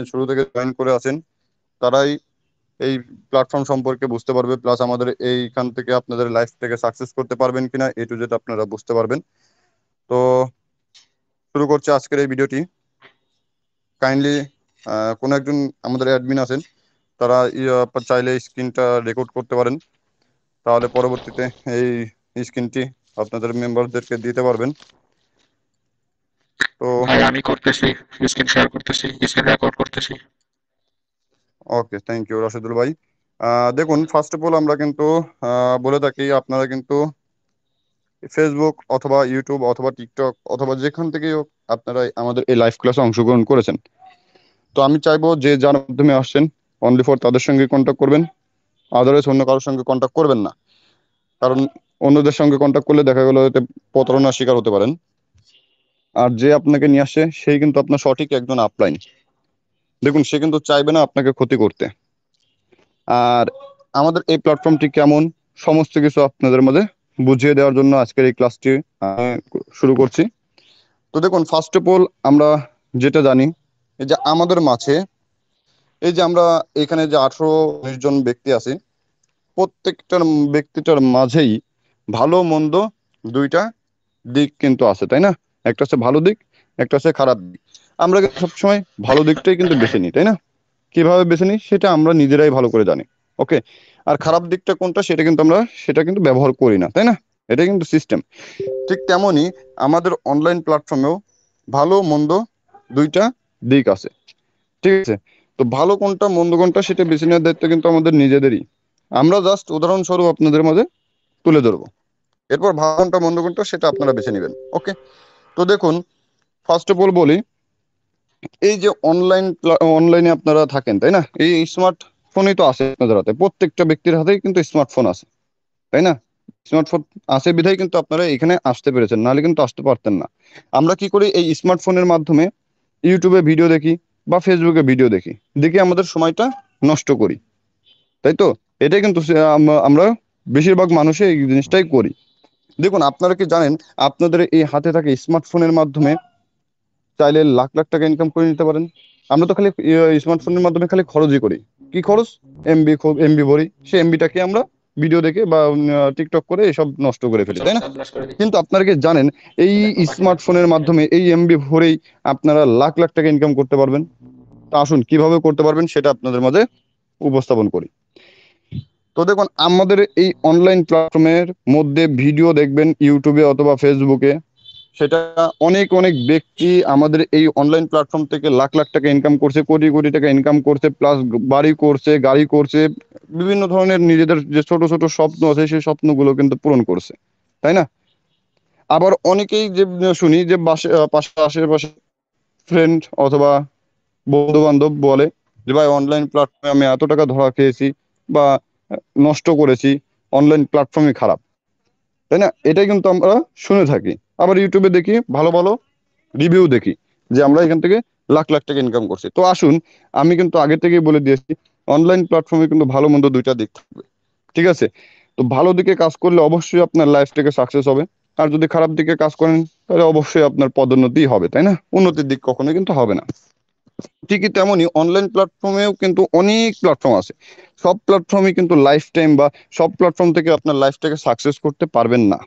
শুরু থেকে জয়েন করে আছেন তারাই এই প্ল্যাটফর্ম সম্পর্কে বুঝতে পারবে, প্লাস আমাদের এইখান থেকে আপনাদের লাইফ থেকে সাকসেস করতে পারবেন কিনা এ টু জেড আপনারা বুঝতে পারবেন। তো শুরু করছি আজকের এই ভিডিওটি। কাইন্ডলি কোনো একজন আমাদের অ্যাডমিন আছেন, তারা চাইলে স্ক্রিনটা রেকর্ড করতে পারেন, তাহলে পরবর্তীতে এই স্ক্রিনটি আপনাদের মেম্বারদেরকে দিতে পারবেন। তো ভাই আমি করতেছি, স্ক্রিন শেয়ার করতেছি, স্ক্রিন রেকর্ড করতেছি। ওকে, থ্যাংক ইউ রাশেদুল ভাই। দেখুন, ফার্স্ট অফ অল আমরা কিন্তু বলে থাকি আপনারা কিন্তু ফেসবুক অথবা ইউটিউব অথবা টিকটক অথবা যেখান থেকেই হোক আপনারা আমাদের এই লাইভ ক্লাসে অংশগ্রহণ করেছেন। তো আমি চাইবো যে যার মাধ্যমে আসছেন অনলি ফর তাদের সঙ্গে কন্ট্যাক্ট করবেন, আদারওয়াইজ অন্য কারোর সঙ্গে কন্ট্যাক্ট করবেন না। কারণ অন্যদের সঙ্গে কন্ট্যাক্ট করলে দেখা গেলো এতে প্রতারণার শিকার হতে পারেন। আর যে আপনাকে নিয়ে আসছে সেই কিন্তু আপনার সঠিক একজন আপলাইন, দেখুন সে কিন্তু চাইবে না আপনাকে ক্ষতি করতে। আর আমাদের এই প্ল্যাটফর্মটি কেমন সমস্ত কিছু আপনাদের মাঝে বুঝিয়ে দেওয়ার জন্য আজকের এই ক্লাসটি শুরু করছি। তো দেখুন, ফার্স্ট অফ অল আমরা যেটা জানি, এই যে আমাদের মাঝে এই যে আমরা এখানে যে 18-19 জন ব্যক্তি আছি, প্রত্যেকটার ব্যক্তিটার মাঝেই ভালো মন্দ দুইটা দিক কিন্তু আছে, তাই না? একটা হচ্ছে ভালো দিক, একটা হচ্ছে খারাপ দিক। আমরা কিন্তু সবসময় ভালো দিকটাই কিন্তু বেছে নিই, তাই না? কিভাবে বেছে নিই সেটা আমরা নিজেরাই ভালো করে জানি। ওকে, আর খারাপ দিকটা কোনটা সেটা কিন্তু আমরা সেটা কিন্তু ব্যবহার করি না, তাই না? এটা কিন্তু সিস্টেম। ঠিক তেমনই আমাদের অনলাইন প্ল্যাটফর্মেও ভালো মন্দ দুইটা দিক আছে, ঠিক আছে? তো ভালো কোনটা মন্দ কোনটা সেটা বেছে নেওয়ার দায়িত্ব কিন্তু আমাদের নিজেদেরই। আমরা জাস্ট উদাহরণস্বরূপ আপনাদের মাঝে তুলে ধরবো, এরপর ভালো কোনটা মন্দ কোনটা সেটা আপনারা বেছে নেবেন। ওকে, তো দেখুন, ফার্স্ট অফ অল বলি, এই যে অনলাইনে আপনারা থাকেন, তাই না? এই স্মার্টফোনই তো আছে আপনাদের হাতে, প্রত্যেকটা ব্যক্তির হাতেই কিন্তু স্মার্টফোন আছে, তাই না? স্মার্টফোন আছে বিধায় কিন্তু আপনারা এখানে আসতে পেরেছেন, নাহলে কিন্তু আসতে পারতেন না। আমরা কি করি, এই স্মার্টফোনের মাধ্যমে ইউটিউবে ভিডিও দেখি বা ফেসবুকে ভিডিও দেখি, দেখে আমাদের সময়টা নষ্ট করি, তাই তো? এটাই কিন্তু আমরা বেশিরভাগ মানুষই এই জিনিসটাই করি। দেখুন, আপনারা কি জানেন আপনাদের এই হাতে থাকা স্মার্টফোনের মাধ্যমে চাইলে লাখ লাখ টাকা ইনকাম করে নিতে পারেন? আমরা তো খালি স্মার্টফোনের মাধ্যমে খালি খরচই করি। কি খরচ? এমবি, খুব এমবি ভরি, সেই এমবিটাকে আমরা ভিডিও দেখে বা টিকটক করে এসব নষ্ট করে ফেলি, সব তাই না? সর্বনাশ করে দিই। কিন্তু আপনারা কি জানেন এই দেখো পাখি ডাকতেছে। স্মার্টফোনের মাধ্যমে এই এমবি ভরেই আপনারা লাখ লাখ টাকা ইনকাম করতে পারবেন? তা আসুন কিভাবে করতে পারবেন সেটা আপনাদের মাঝে উপস্থাপন করি। তো দেখুন, আমাদের এই অনলাইন প্ল্যাটফর্মের মধ্যে ভিডিও দেখবেন ইউটিউবে অথবা ফেসবুকে, সেটা অনেক অনেক ব্যক্তি আমাদের এই অনলাইন প্ল্যাটফর্ম থেকে লাখ লাখ টাকা ইনকাম করছে, কোটি কোটি টাকা ইনকাম করছে, প্লাস বাড়ি করছে, গাড়ি করছে, বিভিন্ন ধরনের নিজেদের যে ছোট ছোট স্বপ্ন আছে সেই স্বপ্নগুলো কিন্তু পূরণ করছে, তাই না? আবার অনেকেই যে শুনি যে পাশে আশেপাশে ফ্রেন্ড অথবা বন্ধু বান্ধব বলে যে ভাই অনলাইন প্ল্যাটফর্মে আমি এত টাকা ধরা খেয়েছি বা নষ্ট করেছি, অনলাইন প্ল্যাটফর্মই খারাপ, তাই না? এটাই কিন্তু আমরা শুনে থাকি। আবার ইউটিউবে দেখি ভালো ভালো রিভিউ দেখি যে আমরা এখান থেকে লাখ লাখ টাকা ইনকাম করছি। তো আসুন, আমি কিন্তু আগে থেকেই বলে দিয়েছি অনলাইন প্ল্যাটফর্মে কিন্তু ভালো মন্দ দুইটা দিক থাকবে, ঠিক আছে? তো ভালো দিকে কাজ করলে অবশ্যই আপনার লাইফ থেকে সাকসেস হবে। আর যদি খারাপ দিকে কাজ করেন তাহলে অবশ্যই আপনার পদোন্নতি হবে, তাই না? উন্নতির দিক কখনোই কিন্তু হবে না। ঠিকই তেমনই অনলাইন প্ল্যাটফর্মেও কিন্তু অনেক প্ল্যাটফর্ম আছে। সব প্ল্যাটফর্মই কিন্তু লাইফ টাইম বা সব প্ল্যাটফর্ম থেকে আপনার লাইফটাকে সাকসেস করতে পারবেন না।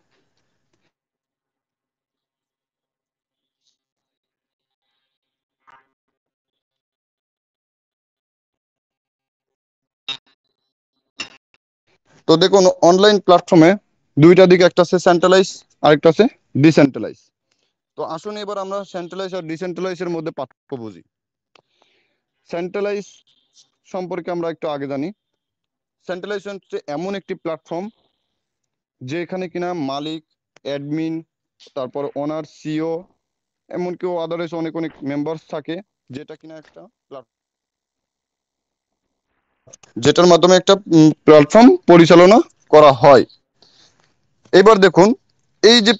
তো দেখুন, অনলাইন প্ল্যাটফর্মে দুইটা দিক, একটা আছে সেন্ট্রালাইজ আরেকটা আছে ডিসেন্ট্রালাইজ। তো আসুন এবার আমরা সেন্ট্রালাইজ আর ডিসেন্ট্রালাইজ এর মধ্যে পার্থক্য বুঝি। সেন্ট্রালাইজ সম্পর্কে আমরা একটু আগে জানি। সেন্ট্রালাইজ হচ্ছে এমন একটি প্ল্যাটফর্ম যেখানে কিনা মালিক, অ্যাডমিন, তারপর ওনার, সিও, এমনকি আদার্স অনেক অনেক মেম্বার্স থাকে, যেটা কিনা একটা যেটার মাধ্যমে একটা প্ল্যাটফর্ম পরিচালনা করা হয়। এবার দেখুন, এই যে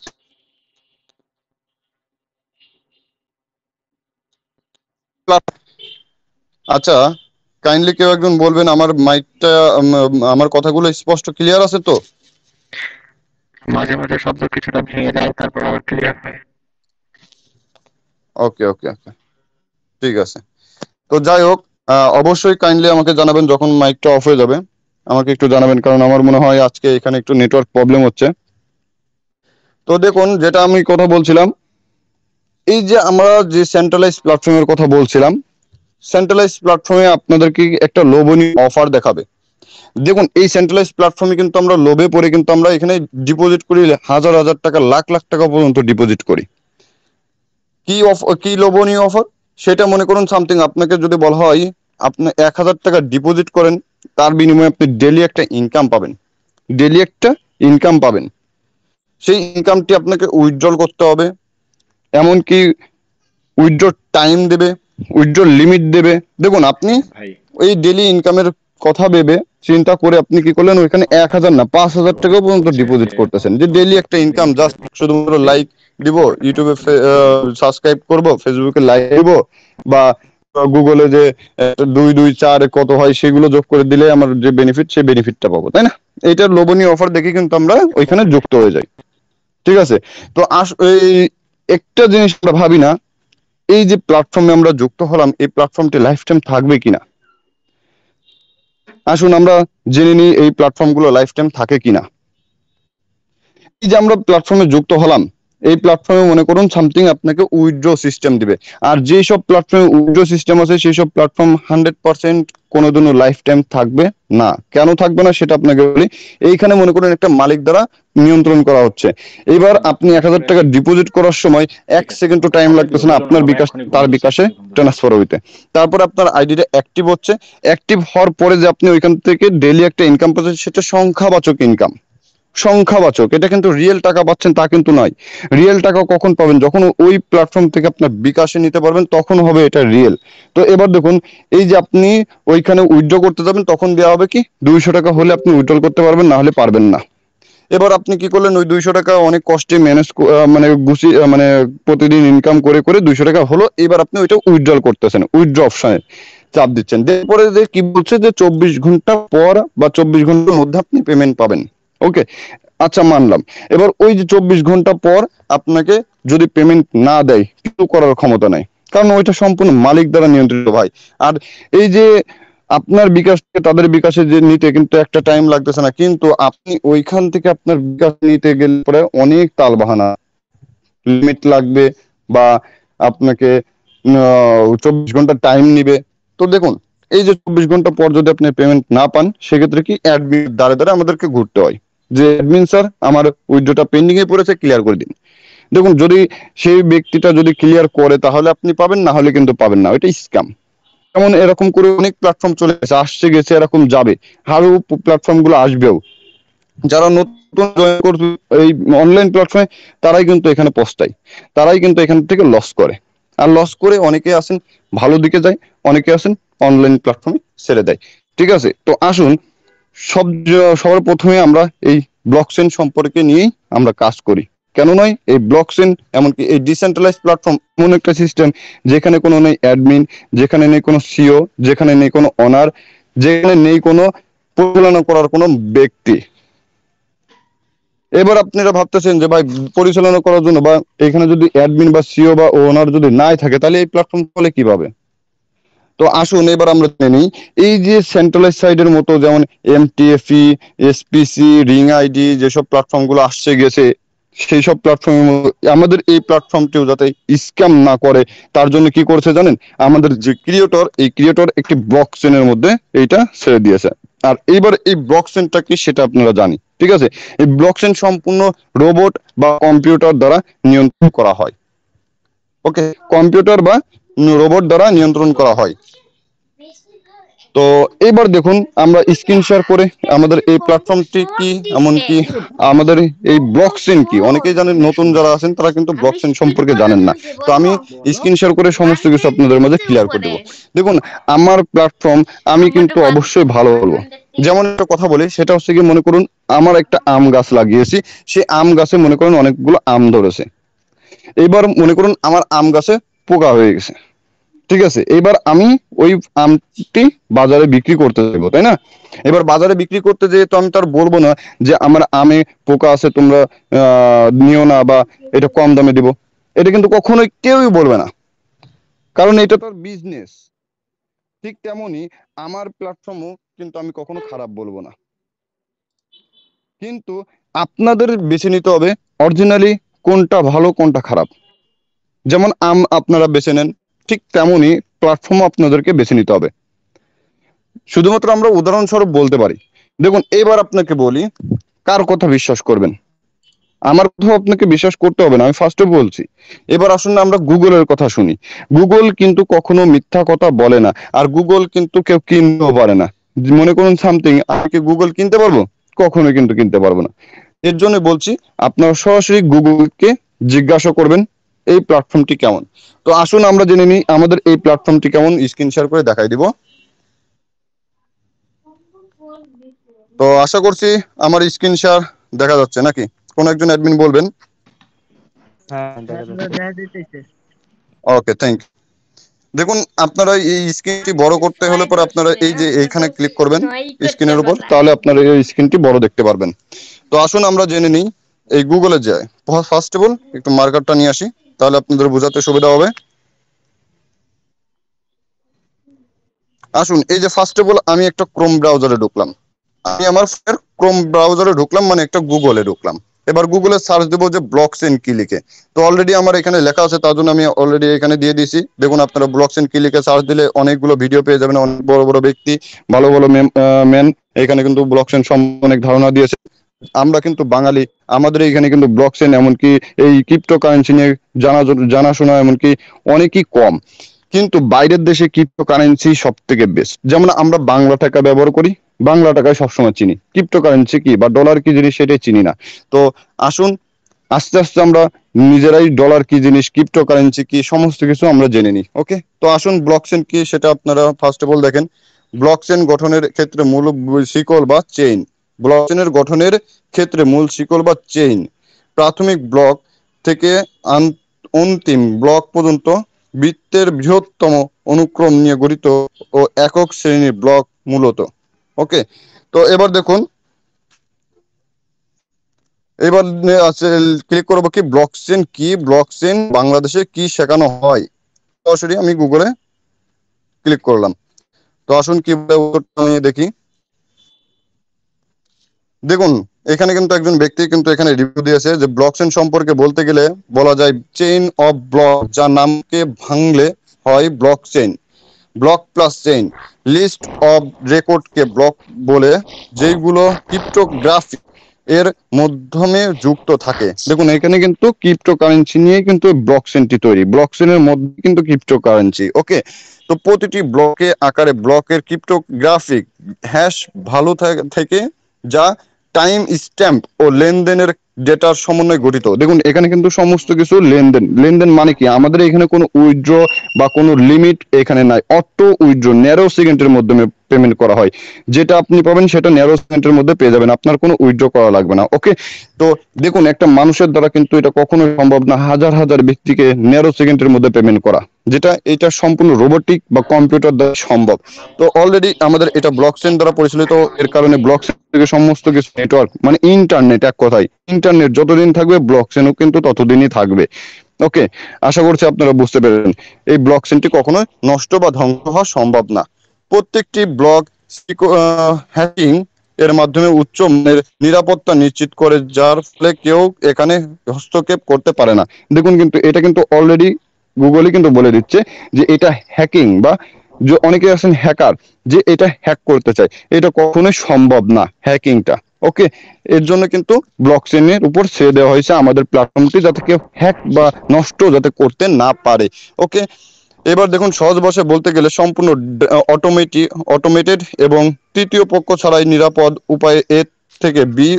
আচ্ছা, কাইন্ডলি কেউ একজন বলবেন আমার মাইকটা, আমার কথাগুলো স্পষ্ট ক্লিয়ার আছে তো? মাঝে মাঝে শব্দ কিছুটা ভেঙে যায়, তারপর আবার ক্লিয়ার হয়। ওকে ওকে ওকে, ঠিক আছে। তো যাই হোক, অবশ্যই কাইন্ডলি আমাকে জানাবেন যখন মাইকটা অফ হয়ে যাবে, আমাকে একটু জানাবেন, কারণ আমার মনে হয় আজকে এখানে একটু নেটওয়ার্ক প্রবলেম হচ্ছে। তো দেখুন, যেটা আমি কথা বলছিলাম, এই যে আমরা যে সেন্ট্রালাইজ প্ল্যাটফর্মের কথা বলছিলাম, সেন্ট্রালাইজ প্ল্যাটফর্মে আপনাদেরকে একটা লোভনীয় অফার দেখাবে। দেখুন, এই সেন্ট্রালাইজ প্ল্যাটফর্মে কিন্তু আমরা লোভে পড়ে কিন্তু আমরা এখানে ডিপোজিট করি হাজার হাজার টাকা, লাখ লাখ টাকা পর্যন্ত ডিপোজিট করি। কি লোভনীয় অফার? সেটা মনে করুন সামথিং, আপনাকে যদি বলা হয় আপনি 1,000 টাকা ডিপোজিট করেন, তার বিনিময়ে আপনি ডেলি একটা ইনকাম পাবেন, ডেলি একটা ইনকাম পাবেন। সেই ইনকামটি আপনাকে উইথড্রল করতে হবে, এমনকি উইথড্র টাইম দেবে, উইথড্র লিমিট দেবে। দেখুন, আপনি ভাই ওই ডেলি ইনকামের কথা ভেবে চিন্তা করে আপনি কি করলেন, ওইখানে 1,000 না 5,000 তো টাকা পর্যন্ত হচ্ছে ডিপোজিট যে করতেছেন, যে ডেলি একটা ইনকাম, পেমেন্ট জাস্ট শুধুমাত্র লাইক দিব, ইউটিউবে সাবস্ক্রাইব করব, ফেসবুকে লাইক দিব, বা গুগলে যে 2 2 4 কত হয় সেগুলো যোগ করে দিলে আমার যে বেনিফিট, সেই বেনিফিটটা পাবো, তাই না? এইটার লোভনীয় অফার দেখে কিন্তু আমরা ওইখানে যুক্ত হয়ে যাই। ঠিক আছে? তো এই একটা জিনিস আমরা ভাবি না, এই যে প্ল্যাটফর্মে আমরা যুক্ত হলাম, এই প্ল্যাটফর্মটি লাইফ টাইম থাকবে কিনা। আসুন আমরা জেনে নিই এই প্ল্যাটফর্মগুলো লাইফ টাইম থাকে কিনা। এই যে আমরা প্ল্যাটফর্মে যুক্ত হলাম, এই প্ল্যাটফর্মে মনে করুন সামথিং আপনাকে উইথড্র সিস্টেম দিবে। আর যেই সব প্ল্যাটফর্মে উইথড্র সিস্টেম আছে, সেই সব প্ল্যাটফর্ম 100% কোনোদিনও লাইফ টাইম থাকবে না। কেন থাকবে না সেটা আপনাকে বলি। এইখানে মনে করুন একটা মালিক দ্বারা নিয়ন্ত্রণ করা হচ্ছে। এবার আপনি শেষ 1,000 করে টাকা আসি। ডিপোজিট করার সময় এক ঠিক আছে, সেকেন্ডও টাইম সময় দিব লাগতেছে না বললো না আপনার ভাই, বিকাশ এখনই তার বলতেছে বিকাশে কিছুক্ষণ ধরে। ট্রান্সফার হইতে। তারপর আপনার আইডিটা অ্যাক্টিভ হচ্ছে, অ্যাক্টিভ হওয়ার পরে যে আপনি ওইখান থেকে ডেইলি একটা ইনকাম পাচ্ছেন, সেটা সংখ্যাবাচক ইনকাম, সংখ্যাবাচক। এটা কিন্তু রিয়েল টাকা পাচ্ছেন তা কিন্তু নয়। রিয়েল টাকা কখন পাবেন? যখন ওই প্ল্যাটফর্ম থেকে আপনার বিকাশে নিতে পারবেন, তখন হবে এটা রিয়েল। তো এবার দেখুন, এই যে আপনি ওইখানে উইথড্র করতে যাবেন, তখন দেওয়া হবে কি 200 টাকা হলে আপনি উইথড্রল করতে পারবেন, না হলে পারবেন না। এবার আপনি কি করলেন, ওই 200 টাকা অনেক কষ্টে ম্যানেজ, মানে গুছিয়ে, মানে প্রতিদিন ইনকাম করে করে 200 টাকা হলো। এবার আপনি ওইটা উইথড্রল করতেছেন, উইথড্র অপশনে চাপ দিচ্ছেন। এরপরে যে কি বলছে, যে 24 ঘন্টা পর বা 24 ঘন্টার মধ্যে আপনি পেমেন্ট পাবেন। ওকে, আচ্ছা মানলাম। এবার ওই যে 24 ঘন্টা পর আপনাকে যদি পেমেন্ট না দেয়, কিছু করার ক্ষমতা নাই, কারণ ওইটা সম্পূর্ণ মালিক দ্বারা নিয়ন্ত্রিত ভাই। আর এই যে আপনার বিকাশ থেকে তাদের বিকাশে যে নিতে কিন্তু একটা টাইম লাগতেছে না, কিন্তু আপনি ওইখান থেকে আপনার বিকাশ নিতে গেলে পরে অনেক তাল বাহানা, লিমিট লাগবে, বা আপনাকে 24 ঘন্টা টাইম নিবে। তো দেখুন, এই যে 24 ঘন্টা পর যদি আপনি পেমেন্ট না পান, সেক্ষেত্রে কি অ্যাডমিন দ্বারা দ্বারা আমাদেরকে ঘুরতে হয়, যে অ্যাডমিন স্যার আমার উইথড্রটা পেন্ডিং এ পড়েছে, ক্লিয়ার করে দিন। দেখুন, যদি সেই ব্যক্তিটা যদি ক্লিয়ার করে তাহলে আপনি পাবেন, না হলে কিন্তু পাবেন না, ওইটা স্ক্যাম। যেমন এরকম করে অনেক প্ল্যাটফর্ম চলে গেছে, আসছে গেছে, এরকম যাবে, আরো প্ল্যাটফর্ম গুলো আসবেও। যারা নতুন জয়েন করছে এই অনলাইন প্ল্যাটফর্মে, তারাই কিন্তু এখানে পস্তায়, তারাই কিন্তু এখান থেকে লস করে। আর লস করে অনেকে আসেন ভালো দিকে যায়, অনেকে আসেন অনলাইন প্ল্যাটফর্মে ছেড়ে দেয়। ঠিক আছে? তো আসুন সবার প্রথমে আমরা এই ব্লকচেন সম্পর্কে নিয়েই আমরা কাজ করি। কেন নয়, এই ব্লকচেন এমনকি এই ডিসেন্ট্রালাইজ প্ল্যাটফর্ম এমন একটা সিস্টেম, যেখানে কোনো নেই অ্যাডমিন, যেখানে নেই কোনো সিও, যেখানে নেই কোনো অনার, যেখানে নেই কোনো পরিচালনা করার কোনো ব্যক্তি। এবার আপনারা ভাবতেছেন যে ভাই, পরিচালনা করার জন্য বা এখানে যদি অ্যাডমিন বা সিও বা ওনার যদি নাই থাকে, তাহলে এই প্ল্যাটফর্ম চলে কিভাবে? তো আসুন এবার আমরা জেনে নিই, এই যে সেন্ট্রালাইজ সাইডের মতো যেমন এমটিএফই, এসপিসি, রিং আইডি, যেসব প্ল্যাটফর্ম গুলো আসছে গেছে, সেই সব প্ল্যাটফর্মের আমাদের এই প্ল্যাটফর্মটিও যাতে স্ক্যাম না করে, তার জন্য কি করেছে জানেন? আমাদের যে ক্রিয়েটর, এই ক্রিয়েটর একটি ব্লক চেনের মধ্যে এইটা ছেড়ে দিয়েছে। আর এইবার এই ব্লক চেনটা কি সেটা আপনারা জানি। ঠিক আছে? এই ব্লক চেন সম্পূর্ণ রোবট বা কম্পিউটার দ্বারা নিয়ন্ত্রণ করা হয়। ওকে, কম্পিউটার বা রোবট দ্বারা নিয়ন্ত্রণ করা হয়। তো এবার দেখুন, আমরা স্ক্রিন শেয়ার করে আমাদের এই প্ল্যাটফর্মটি কি, এমনকি আমাদের এই ব্লকচেন কি, অনেকেই জানেন, নতুন যারা আছেন তারা কিন্তু ব্লকচেন সম্পর্কে জানেন না। তো আমি বলো। স্ক্রিন শেয়ার করে সমস্ত কিছু আপনাদের মাঝে ক্লিয়ার করে দেবো। দেখুন, আমার প্ল্যাটফর্ম আমি কিন্তু অবশ্যই ভালো বলবো। যেমন একটা কথা বলি, সেটা হচ্ছে কি, মনে করুন আমার একটা আম গাছ লাগিয়েছি, সেই আম গাছে মনে করুন অনেকগুলো আম ধরেছে। এবার মনে করুন আমার আম গাছে পোকা হয়ে গেছে। ঠিক আছে? এবার আমি ওই আমটি বাজারে বিক্রি করতে যাবো, তাই না? এবার বাজারে বিক্রি করতে যেয়ে তো আমি তার বলবো না যে আমার আমে পোকা আছে, তোমরা নিও না, বা এটা কম দামে দিব। এটা কিন্তু কখনোই কেউই বলবে না, কারণ এটা তার বিজনেস। ঠিক তেমনি আমার প্ল্যাটফর্মও কিন্তু আমি কখনো খারাপ বলবো না, কিন্তু আপনাদের বেছে নিতে হবে অরিজিনালি কোনটা ভালো কোনটা খারাপ। যেমন আপনারা বেছে নেন, ঠিক তেমনি প্ল্যাটফর্মও আপনাদেরকে বেছে নিতে হবে। শুধুমাত্র আমরা উদাহরণস্বরূপ বলতে পারি। দেখুন এবার আপনাকে বলি, কার কথা বিশ্বাস করবেন? আমার কথাও আপনাকে বিশ্বাস করতে হবে না, আমি ফার্স্টে বলছি। এবার আসুন না আমরা গুগলের কথা শুনি। গুগল কিন্তু কখনো মিথ্যা কথা বলে না, আর গুগল কিন্তু কেউ কিনতেও পারে না। মনে করুন সামথিং, আমি কি গুগল কিনতে পারবো? কখনো কিন্তু কিনতে পারবো না। এর জন্য বলছি আপনারা সরাসরি গুগলকে জিজ্ঞাসা করবেন এই প্ল্যাটফর্মটি কেমন। তো আসুন আমরা জেনে নিই আমাদের এই প্ল্যাটফর্মটি কেমন, স্ক্রিন শেয়ার করে দেখাই দিব। তো আশা করছি আমার স্ক্রিন শেয়ার দেখা যাচ্ছে নাকি? কোন একজন অ্যাডমিন বলবেন। হ্যাঁ, দেখা যাচ্ছে। ওকে, থ্যাংক ইউ। দেখুন আপনারা এই স্ক্রিনটি বড় করতে হলে পরে আপনারা এই যে এইখানে ক্লিক করবেন স্ক্রিনের উপর, তাহলে আপনারা এই স্ক্রিনটি বড় দেখতে পারবেন। তো আসুন আমরা জেনে নিই এই গুগলে যায়। ফার্স্ট অফ অল একটু মার্কারটা নিয়ে আসি, তাহলে আপনাদের বোঝাতে সুবিধা হবে। আসুন এই যে ফার্স্ট অফ অল আমি একটা ক্রোম ব্রাউজারে ঢুকলাম, আমি আমার ফোনের ক্রোম ব্রাউজারে ঢুকলাম, মানে একটা গুগলে ঢুকলাম। এবার গুগলে সার্চ দেবো যে ব্লকচেন কি লিখে। তো অলরেডি আমার এখানে লেখা আছে, তার জন্য আমি অলরেডি এখানে দিয়ে দিয়েছি। দেখুন আপনারা ব্লকচেন কি লিখে সার্চ দিলে অনেকগুলো ভিডিও পেয়ে যাবেন, অনেক বড় বড় ব্যক্তি, ভালো ভালো ম্যান এখানে কিন্তু ব্লকচেন সম্বন্ধে অনেক ধারণা দিয়েছে। আমরা কিন্তু বাঙালি, আমাদের এখানে কিন্তু ব্লকচেন এমনকি এই ক্রিপ্টো কারেন্সি নিয়ে জানাশোনা এমনকি অনেকই কম। কিন্তু বাইরের দেশে ক্রিপ্টো কারেন্সি সব থেকে বেস্ট। যেমন আমরা বাংলা টাকা ব্যবহার করি, বাংলা টাকায় সবসময় চিনি, ক্রিপ্টো কারেন্সি কি বা ডলার কি জিনিস সেটাই চিনি না। তো আসুন আস্তে আস্তে আমরা নিজেরাই ডলার কি জিনিস, ক্রিপ্টো কারেন্সি কি, সমস্ত কিছু আমরা জেনে নিই। ওকে, তো আসুন ব্লকচেন কি সেটা আপনারা ফার্স্ট অফ অল দেখেন। ব্লকচেন গঠনের ক্ষেত্রে মূল শিকল বা চেইন। ব্লকচেনের গঠনের ক্ষেত্রে মূল শিকল বা চেইন প্রাথমিক ব্লক থেকে অন্তিম ব্লক পর্যন্ত বৃত্তের বৃহত্তম অনুক্রম নিয়ে গঠিত ও একক শ্রেণীর ব্লক মূলত। ওকে, তো এবার দেখুন, এবার আছে ক্লিক করবো কি ব্লকচেন কি, ব্লকচেন বাংলাদেশে কি শেখানো হয়। সরাসরি আমি গুগলে ক্লিক করলাম। তো আসুন কি উত্তরটা নিয়ে দেখি। দেখুন এখানে কিন্তু একজন ব্যক্তি কিন্তু এখানে রিভিউ দিয়েছে যে ব্লকচেন সম্পর্কে বলতে গেলে বলা যায় চেইন অফ ব্লক, যা নামকে ভাঙলে হয় blockchain. Block plus chain, list of রেকর্ডকে ব্লক বলে, যেগুলো ক্রিপ্টোগ্রাফি এর মাধ্যমে যুক্ত থাকে। দেখুন এখানে কিন্তু ক্রিপ্টোকারেন্সি নিয়ে কিন্তু ব্লকচেনটি তৈরি, ব্লকচেনের মধ্যে কিন্তু ক্রিপ্টোকারেন্সি। ওকে, তো প্রতিটি ব্লকে আকারে ব্লকের ক্রিপ্টোগ্রাফিক হ্যাশ ভালো থেকে, যা টাইম স্ট্যাম্প ও লেনদেনের ডেটার সমন্বয়ে গঠিত। দেখুন এখানে কিন্তু সমস্ত কিছু লেনদেন, লেনদেন মানে কি আমাদের এখানে কোনো উইথড্র বা কোনো লিমিট এখানে নাই, অটো উইথড্র ন্যারো সেকেন্ডের মাধ্যমে পেমেন্ট করা হয়। যেটা আপনি পাবেন সেটা ন্যারো সেকেন্ডের মধ্যে পেয়ে যাবেন, আপনার কোনো উইথড্র করা লাগবে না। ওকে, তো দেখুন একটা মানুষের দ্বারা কিন্তু এটা কখনো সম্ভব না হাজার হাজার ব্যক্তিকে ন্যারো সেকেন্ডের মধ্যে পেমেন্ট করা, যেটা এটা সম্পূর্ণ রোবোটিক বা কম্পিউটার দ্বারা সম্ভব। তো অলরেডি আমাদের এটা ব্লকচেন দ্বারা পরিচালিত, এর কারণে ব্লকচেন থেকে সমস্ত কিছু নেটওয়ার্ক মানে ইন্টারনেট, এক কথায় ইন্টারনেট যতদিন থাকবে ব্লকচেনও কিন্তু ততদিনই থাকবে। ওকে, আশা করছি আপনারা বুঝতে পেরেছেন এই ব্লকচেনটি কখনো নষ্ট বা ধ্বংস হওয়া সম্ভব না। প্রত্যেকটি ব্লক হ্যাকিং এর মাধ্যমে উচ্চ মানের নিরাপত্তা নিশ্চিত করে, যার ফলে কেউ এখানে হস্তক্ষেপ করতে পারে না। দেখুন কিন্তু এটা কিন্তু অলরেডি গুগলই কিন্তু বলে দিচ্ছে যে এটা হ্যাকিং বা যে অনেকে আছেন হ্যাকার, যে এটা হ্যাক করতে চায়, এটা কখনোই সম্ভব না হ্যাকিংটা। ওকে, এর জন্য কিন্তু ব্লকচেনের উপর ছেড়ে দেওয়া হয়েছে আমাদের প্ল্যাটফর্মটি, যাতে কেউ হ্যাক বা নষ্ট যাতে করতে না পারে। ওকে, এবার দেখুন সহজ ভাষায় বলতে গেলে সম্পূর্ণ অটোমেটেড এবং তৃতীয় পক্ষ ছাড়াই নিরাপদ উপায়ে এ থেকে বি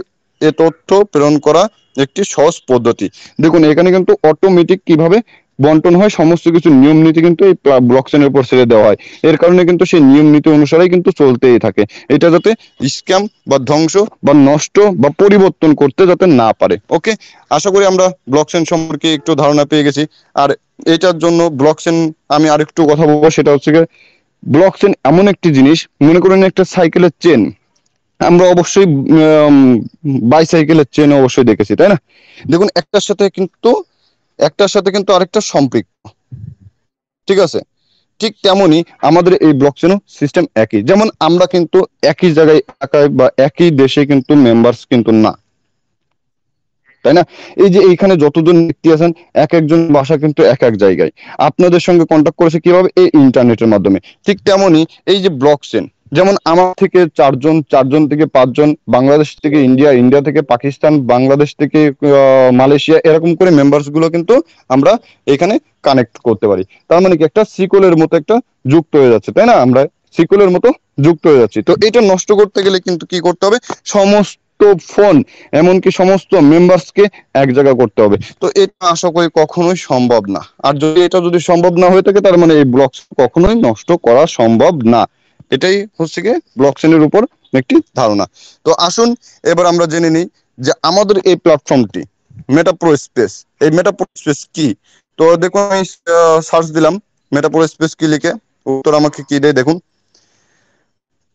এ তথ্য প্রেরণ করা একটি সহজ পদ্ধতি। দেখুন এখানে কিন্তু অটোমেটিক কিভাবে বন্টন হয় সমস্ত কিছু নিয়ম নীতি কিন্তু এই ব্লকচেনের উপর ছেড়ে দেওয়া হয়। এর কারণে কিন্তু সেই নিয়ম নীতি অনুসারেই কিন্তু চলতেই থাকে, এটা যাতে স্ক্যাম বা ধ্বংস বা নষ্ট বা পরিবর্তন করতে যাতে না পারে। ওকে, আশা করি আমরা ব্লকচেন সম্পর্কে একটু ধারণা পেয়ে গেছি। আর এটার জন্য ব্লকচেন আমি আরেকটু কথা বলবো, সেটা হচ্ছে ব্লকচেন এমন একটি জিনিস, মনে করেন একটা সাইকেলের চেন, আমরা অবশ্যই বাইসাইকেলের চেন অবশ্যই দেখেছি, তাই না? দেখুন একটার সাথে কিন্তু আরেকটা সম্পৃক্ত, ঠিক আছে? ঠিক তেমনি আমাদের এই ব্লকচেনও সিস্টেম একই, যেমন আমরা কিন্তু একই জায়গায় একাই বা একই দেশে কিন্তু মেম্বার্স কিন্তু না, তাই না? এই যে এইখানে যতজন ব্যক্তি আছেন এক একজন বাসা কিন্তু এক এক জায়গায়, আপনাদের সঙ্গে কন্ট্যাক্ট করেছে কিভাবে? এই ইন্টারনেটের মাধ্যমে। ঠিক তেমনি এই যে ব্লক চেন, যেমন আমার থেকে চারজন, চারজন থেকে পাঁচজন, বাংলাদেশ থেকে ইন্ডিয়া, ইন্ডিয়া থেকে পাকিস্তান, বাংলাদেশ থেকে মালয়েশিয়া, এরকম করে মেম্বার্স গুলো কিন্তু আমরা এখানে কানেক্ট করতে পারি। তার মানে কি একটা সিকলের মতো একটা যুক্ত হয়ে যাচ্ছে, তাই না? আমরা সিকলের মতো যুক্ত হয়ে যাচ্ছি। তো এটা নষ্ট করতে গেলে কিন্তু কি করতে হবে? সমস্ত ফোন, এমনকি সমস্ত মেম্বার্সকে এক জায়গা করতে হবে। তো এটা আশা করি কখনোই সম্ভব না। আর যদি এটা যদি সম্ভব না হয়ে থাকে, তার মানে এই ব্লক কখনোই নষ্ট করা সম্ভব না। এটাই হচ্ছে গিয়ে ব্লক চেনের উপর একটি ধারণা। তো আসুন এবার আমরা জেনে নিই যে আমাদের এই প্ল্যাটফর্মটি মেটাপ্রো স্পেস, এই মেটাপ্রো স্পেস কি। তো দেখুন আমি সার্চ দিলাম মেটাপ্রো স্পেস কি লিখে, উত্তর আমাকে কি দেয় দেখুন।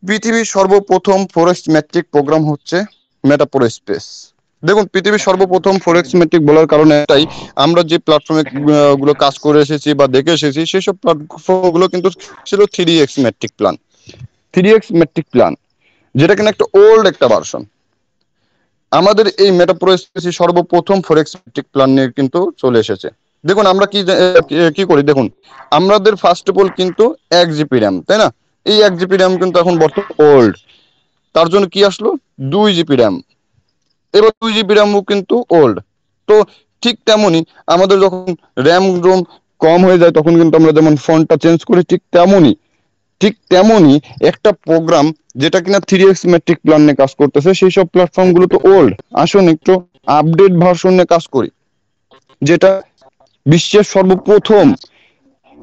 পৃথিবীর সর্বপ্রথম ফরেক্স ম্যাট্রিক প্রোগ্রাম হচ্ছে মেটাপ্রো স্পেস। দেখুন পৃথিবীর সর্বপ্রথম ফরেক্স ম্যাট্রিক বলার কারণে এটাই, আমরা যে প্ল্যাটফর্মে গুলো কাজ করে এসেছি বা দেখে এসেছি, সেসব প্ল্যাটফর্ম গুলো কিন্তু ছিল 3x matric plan, 3x matric plan, যেটা কিনা একটা ওল্ড একটা ভার্সন। আমাদের এই মেটাপ্রো স্পেস সর্বপ্রথম ফরেক্স ম্যাট্রিক প্ল্যান নিয়ে কিন্তু চলে এসেছে। দেখুন আমরা কি করি দেখুন, আমাদের ফার্স্ট অফ অল কিন্তু 1 জিবি র্যাম, তাই না? এই 1 জিবি র্যাম কিন্তু এখন বর্তমান ওল্ড, তার জন্য কি আসলো 2 জিবি র্যাম। এবার 2 জিবি র্যামও কিন্তু ওল্ড। তো ঠিক তেমনি আমাদের যখন র্যাম রোম কম হয়ে যায়, তখন কিন্তু আমরা যেমন ফোনটা চেঞ্জ করি, ঠিক তেমনি একটা প্রোগ্রাম যেটা কিনা 3x ম্যাট্রিক প্ল্যান নিয়ে কাজ করতেছে, সেই সব প্ল্যাটফর্ম গুলো তো ওল্ড। আসুন একটু আপডেট ভার্সন নিয়ে কাজ করি, যেটা বিশ্বের সর্বপ্রথম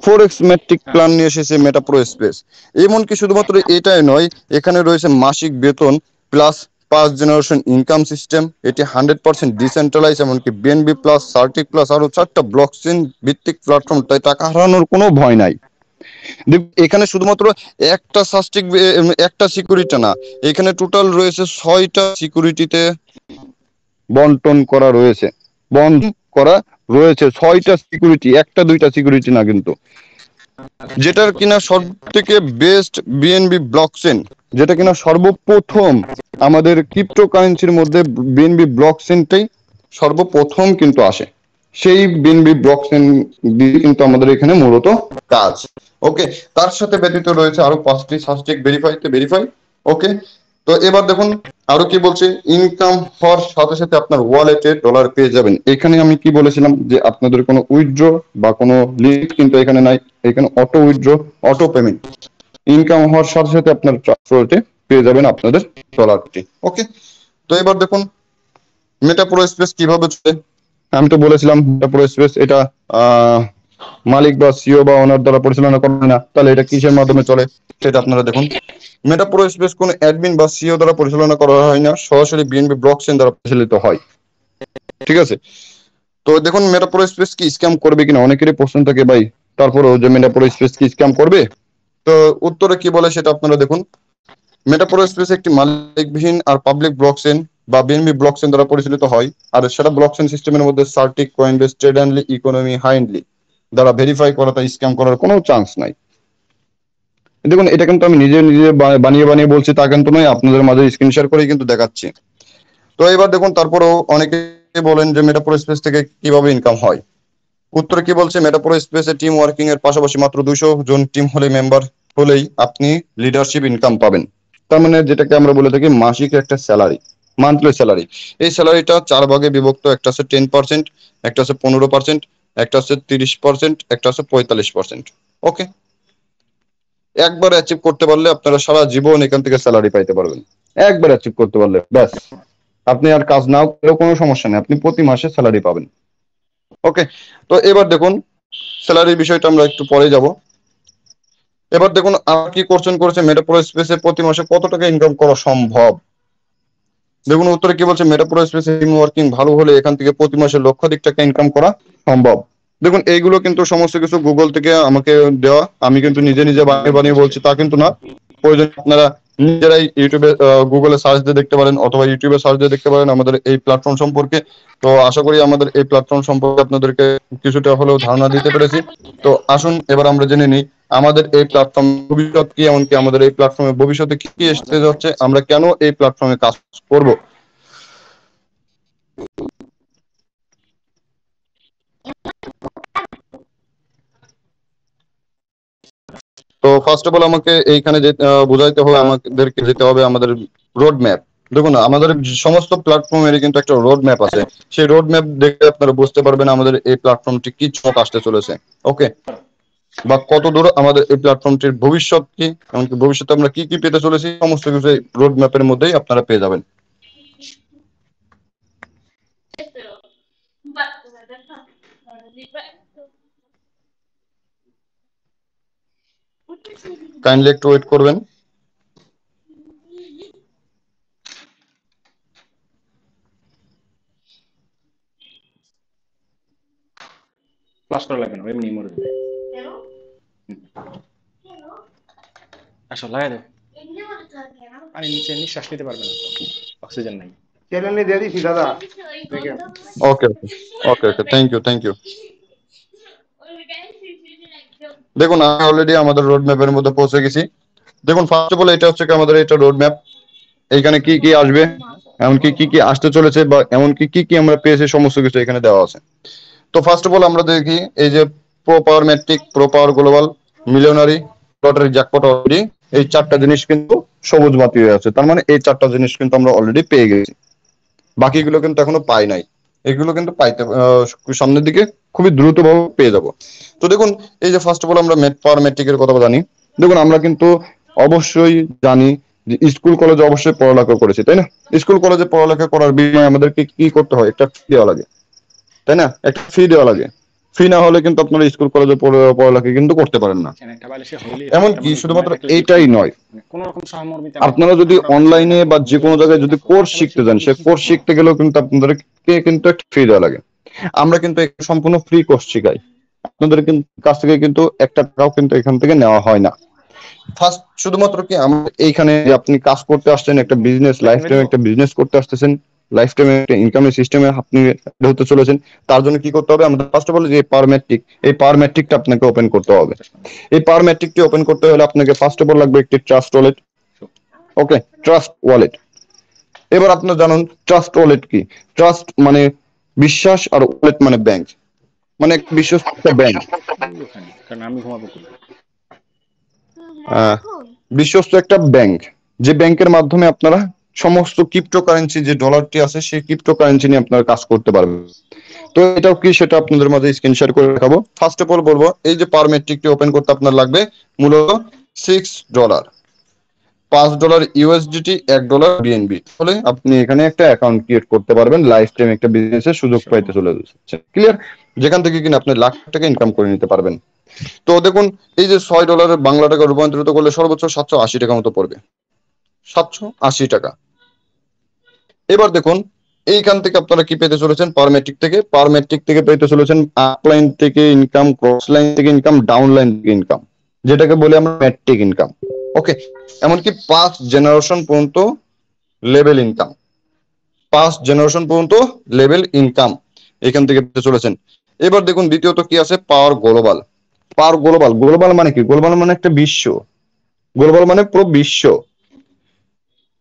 4x ম্যাট্রিক প্ল্যান নিয়ে এসেছে মেটাপ্রো স্পেস। এমনকি শুধুমাত্র এটাই নয়, এখানে রয়েছে মাসিক বেতন প্লাস 5 জেনারেশন ইনকাম সিস্টেম, এটি 100% ডিসেন্ট্রালাইজ, এমনকি বিএনবি প্লাস, সার্টিক প্লাস, আরো 4টা ব্লকচেন ভিত্তিক প্ল্যাটফর্ম, তাই টাকা হারানোর কোনো ভয় নাই। এখানে শুধুমাত্র একটা সাস্টিক, একটা সিকিউরিটি না, এখানে টোটাল রয়েছে 6টা সিকিউরিটিতে বন্টন করা রয়েছে, বন্ধ করা রয়েছে 6টা সিকিউরিটি, একটা দুইটা সিকিউরিটি না কিন্তু। যেটার কিনা সব থেকে বেস্ট বিএনবি ব্লকচেন, যেটা কিনা সর্বপ্রথম আমাদের ক্রিপ্টোকারেন্সির মধ্যে বিএনবি ব্লকচেনটাই সর্বপ্রথম কিন্তু আসে। সেই বিএনবি ব্লকচেন দিয়ে কিন্তু আমাদের এখানে মূলত কাজ। ওকে, তার সাথে ব্যতীত রয়েছে আরো 5টি সাবজেক্ট ভেরিফাই। ওকে, তো এবার দেখুন আরো কি বলছে, ইনকাম হওয়ার সাথে সাথে আপনার ওয়ালেটে ডলার পেয়ে যাবেন। এখানে আমি কি বলেছিলাম যে আপনাদের কোনো উইথড্র বা কোনো লিমিট কিন্তু এখানে নাই, এখানে auto withdraw, auto payment, income হওয়ার সাথে সাথে আপনার ট্রান্সফারে পেয়ে যাবেন আপনাদের ডলারটি। ওকে, তো এবার দেখুন মেটাপ্রো স্পেস কিভাবে চলে। আমি তো বলেছিলাম মেটাপ্রো স্পেস এটা মালিক বা সিও বা ওনার দ্বারা পরিচালনা করে না, তাহলে এটা কিসের মাধ্যমে চলে সেটা আপনারা দেখুন। মেটাপ্রো স্পেস কোনো অ্যাডমিন বা সিও দ্বারা পরিচালনা করা হয় না, সরাসরি বিএনবি ব্লকচেন দ্বারা পরিচালিত হয়। ঠিক আছে, তো দেখুন মেটাপ্রো স্পেস কি স্ক্যাম করবে কিনা, অনেকেরই প্রশ্ন থাকে ভাই, তারপরেও যে মেটাপ্রো স্পেস কি স্ক্যাম করবে। তো উত্তরে কি বলে সেটা আপনারা দেখুন। মেটাপ্রো স্পেস একটি মালিকবিহীন আর পাবলিক ব্লকচেন বা বিএনবি ব্লকচেন দ্বারা পরিচালিত হয়, আর সেটা ব্লকচেন সিস্টেমের মধ্যে সার্টিক, কয়েনবেস, ট্রেডারলি, ইকোনমি, হাইন্ডলি দ্বারা ভেরিফাই করা, তাই স্ক্যাম করার কোনো চান্স নাই। দেখুন এটা কিন্তু আমি নিজে নিজে বানিয়ে বানিয়ে বলছি তা কিন্তু নয়, আপনাদের মাঝে স্ক্রিন শেয়ার করেই কিন্তু দেখাচ্ছি। তো এবার দেখুন তারপরেও অনেকে বলেন যে মেটাপ্রো স্পেস থেকে কিভাবে ইনকাম হয়। উত্তরে কি বলছে, মেটাপ্রো স্পেসে টিম ওয়ার্কিং এর পাশাপাশি মাত্র 200 জন টিম হলে মেম্বার হলেই আপনি লিডারশিপ ইনকাম পাবেন। তার মানে যেটাকে আমরা বলে থাকি মাসিক একটা স্যালারি, মান্থলি স্যালারি। এই স্যালারিটা 4 ভাগে বিভক্ত, একটা হচ্ছে 10%, একটা হচ্ছে 15%, একটা হচ্ছে 30%, একটা হচ্ছে 45%। ওকে, একবার অ্যাচিভ করতে পারলে আপনারা সারা জীবন এখান থেকে স্যালারি পাইতে পারবেন। একবার অ্যাচিভ করতে পারলে ব্যাস, আপনি আর কাজ নাও করলেও কোনো সমস্যা নেই, আপনি প্রতি মাসে স্যালারি পাবেন। ওকে, তো এবার দেখুন স্যালারির বিষয়টা আমরা একটু পরে যাব। এবার দেখুন আর কি করেছে মেটাপ্রো স্পেসে প্রতি মাসে কত টাকা ইনকাম করা সম্ভব। দেখুন উত্তরে কি বলছে, মেটাপ্রো স্পেসে টিম ওয়ার্কিং ভালো হলে এখান থেকে প্রতি মাসে লক্ষাধিক টাকা ইনকাম করা সম্ভব। দেখুন এইগুলো কিন্তু সমস্ত কিছু গুগল থেকে আমাকে দেওয়া, আমি কিন্তু নিজে নিজে বানিয়ে বানিয়ে বলছি তা কিন্তু না। প্রয়োজন আপনারা নিজেরাই ইউটিউবে গুগলে সার্চ দিয়ে দেখতে পারেন, অথবা ইউটিউবে সার্চ দিয়ে দেখতে পারেন আমাদের এই প্ল্যাটফর্ম সম্পর্কে। তো আশা করি আমাদের এই প্ল্যাটফর্ম সম্পর্কে আপনাদেরকে কিছুটা হলেও ধারণা দিতে পেরেছি। তো আসুন এবার আমরা জেনে নিই আমাদের এই প্ল্যাটফর্ম ভবিষ্যৎ কি, এমনকি আমাদের এই প্ল্যাটফর্মে ভবিষ্যতে কি কি আসতে যাচ্ছে, আমরা কেন এই প্ল্যাটফর্মে কাজ করব। তো ফার্স্ট অফ অল আমাকে এইখানে বোঝাইতে হবে, আমাদেরকে যেতে হবে আমাদের রোড ম্যাপ। দেখুন আমাদের সমস্ত প্ল্যাটফর্মেরই কিন্তু একটা রোড ম্যাপ আছে। সেই রোড ম্যাপ দেখে আপনারা বুঝতে পারবেন আমাদের এই প্ল্যাটফর্মটি কি চমক আসতে চলেছে। ওকে, বা কত দূর আমাদের এই প্ল্যাটফর্মটির ভবিষ্যৎ কি, এমনকি ভবিষ্যতে আমরা কি কি পেতে চলেছি, সমস্ত কিছু এই রোড ম্যাপের মধ্যেই আপনারা পেয়ে যাবেন। কাইন্ডলি একটু ওয়েট করবেন। ফ্লাশ করা লাগবে না, এমনি মরে যাবে। আসো লাগাই দাও, পানি নিচে নিঃশ্বাস নিতে পারবে না, অক্সিজেন নাই। চ্যানেলে দিয়ে দিছি দাদা, দেখেন। ওকে ওকে ওকে ওকে, থ্যাংক ইউ থ্যাংক ইউ। দেখুন আমি অলরেডি আমাদের রোড ম্যাপের মধ্যে পৌঁছে গেছি। দেখুন ফার্স্ট অফ অল এটা হচ্ছে আমাদের এটা রোড ম্যাপ। এইখানে কি কি আসবে, এমনকি কি কি আসতে চলেছে, বা এমনকি কি কি আমরা পেয়েছি, সমস্ত কিছু এখানে দেওয়া আছে। তো ফার্স্ট অফ অল আমরা দেখি এই যে প্রো পাওয়ার ম্যাট্রিক, প্রো পাওয়ার গ্লোবাল, মিলিয়নারি, লটারি, জ্যাকপট অলরেডি, এই চারটা জিনিস কিন্তু সবুজ বাতি হয়ে আছে। তার মানে এই চারটা জিনিস কিন্তু আমরা অলরেডি পেয়ে গেছি, বাকিগুলো কিন্তু এখনো পাই নাই। এগুলো কিন্তু পাইতে সামনের দিকে খুবই দ্রুতভাবে পেয়ে যাব। তো দেখুন এই যে ফার্স্ট অফ অল আমরা পাওয়ার ম্যাট্রিকের কথা জানি। দেখুন আমরা কিন্তু অবশ্যই জানি যে স্কুল কলেজে অবশ্যই পড়ালেখা করেছি, তাই না? স্কুল কলেজে পড়ালেখা করার বিনিময়ে আমাদেরকে কি করতে হয়, একটা ফি দেওয়া লাগে, তাই না? একটা ফি দেওয়া লাগে। ফি না হলে কিন্তু আপনারা স্কুল কলেজে পড়ালেখা কিন্তু করতে পারেন না। একটা বালিশে হইলে একটা এমনকি মানুষ ঘুমায় শুধুমাত্র থাকলে এইটাই নয়, কোন রকম সহমর্মিতা আপনারা যদি আমরা বাচ্চাদের অনলাইনে কাছে বা যে ঘুমিয়ে কোনো বসে জায়গায় যদি তারপর কোর্স পাশাপাশি শিখতে যান, ঘুমিয়ে সে কোর্স শিখবো। শিখতে গেলেও কিন্তু আপনাদেরকে কিন্তু একটা ফি দেওয়া লাগে। আমরা কিন্তু সম্পূর্ণ ফ্রি কোর্স শিখাই, আপনাদের কাছ থেকে কিন্তু একটা টাকাও কিন্তু এখান থেকে নেওয়া হয় না। ফার্স্ট শুধুমাত্র কি আমরা এইখানে যে আপনি কাজ করতে আসছেন, একটা বিজনেস, লাইফ টাইম একটা বিজনেস করতে আসতেছেন, লাইফ টাইমে একটা ইনকামের সিস্টেমে আপনি হতে চলেছেন, তার জন্য কি করতে হবে, আমাদের ফার্স্ট অফ অল যে পাওয়ার ম্যাট্রিক, এই পাওয়ার ম্যাট্রিকটা আপনাকে ওপেন করতে হবে। এই পাওয়ার ম্যাট্রিকটি ওপেন করতে হলে আপনাকে ফার্স্ট অফ অল লাগবে একটি ট্রাস্ট ওয়ালেট। ওকে, ট্রাস্ট ওয়ালেট। এবার আপনারা জানুন ট্রাস্ট ওয়ালেট কি। ট্রাস্ট মানে বিশ্বাস, আর ওয়ালেট মানে ব্যাংক, মানে একটা বিশ্বস্ত একটা ব্যাংক। ওখানে কারণ আমি ঘুমাবো কই। বিশ্বস্ত একটা ব্যাংক, যে ব্যাংকের মাধ্যমে আপনারা সমস্ত ক্রিপ্টোকারেন্সি যে ডলারটি আছে সেই ক্রিপ্টোকারেন্সি নিয়ে আপনারা কাজ করতে পারবেন। তো এটাও কি সেটা আপনাদের মাঝে স্ক্রিন শেয়ার করে দেখাবো। ফার্স্ট অফ অল বলবো এই যে পাওয়ার ম্যাট্রিকটি ওপেন করতে আপনার লাগবে মূলত $6, $5 ইউএসডিটি, $1 বিএনবি হলে আপনি এখানে একটা অ্যাকাউন্ট ক্রিয়েট করতে পারবেন, লাইফ টাইম একটা বিজনেসের সুযোগ পাইতে চলে যাচ্ছে। ক্লিয়ার? যেখান থেকে কিনা আপনি লাখ টাকা ইনকাম করে নিতে পারবেন। তো দেখুন এই যে $6 বাংলা টাকা রূপান্তরিত করলে সর্বোচ্চ 780 টাকা মতো পড়বে, 780 টাকা। এবার দেখুন এইখান থেকে আপনারা কি পেতে চলেছেন, পাওয়ার ম্যাট্রিক থেকে। পাওয়ার ম্যাট্রিক থেকে পেতে চলেছেন আপলাইন থেকে ইনকাম, ক্রস লাইন থেকে ইনকাম, ডাউন লাইন থেকে ইনকাম, যেটাকে বলি আমরা ম্যাট্রিক ইনকাম। ওকে, এমনকি 5 জেনারেশন পর্যন্ত লেভেল ইনকাম, 5 জেনারেশন পর্যন্ত লেভেল ইনকাম এখান থেকে পেতে চলেছেন। এবার দেখুন দ্বিতীয়ত কি আছে, পাওয়ার গ্লোবাল। পাওয়ার গ্লোবাল, গ্লোবাল মানে কি? গ্লোবাল মানে একটা বিশ্ব, গ্লোবাল মানে পুরো বিশ্ব।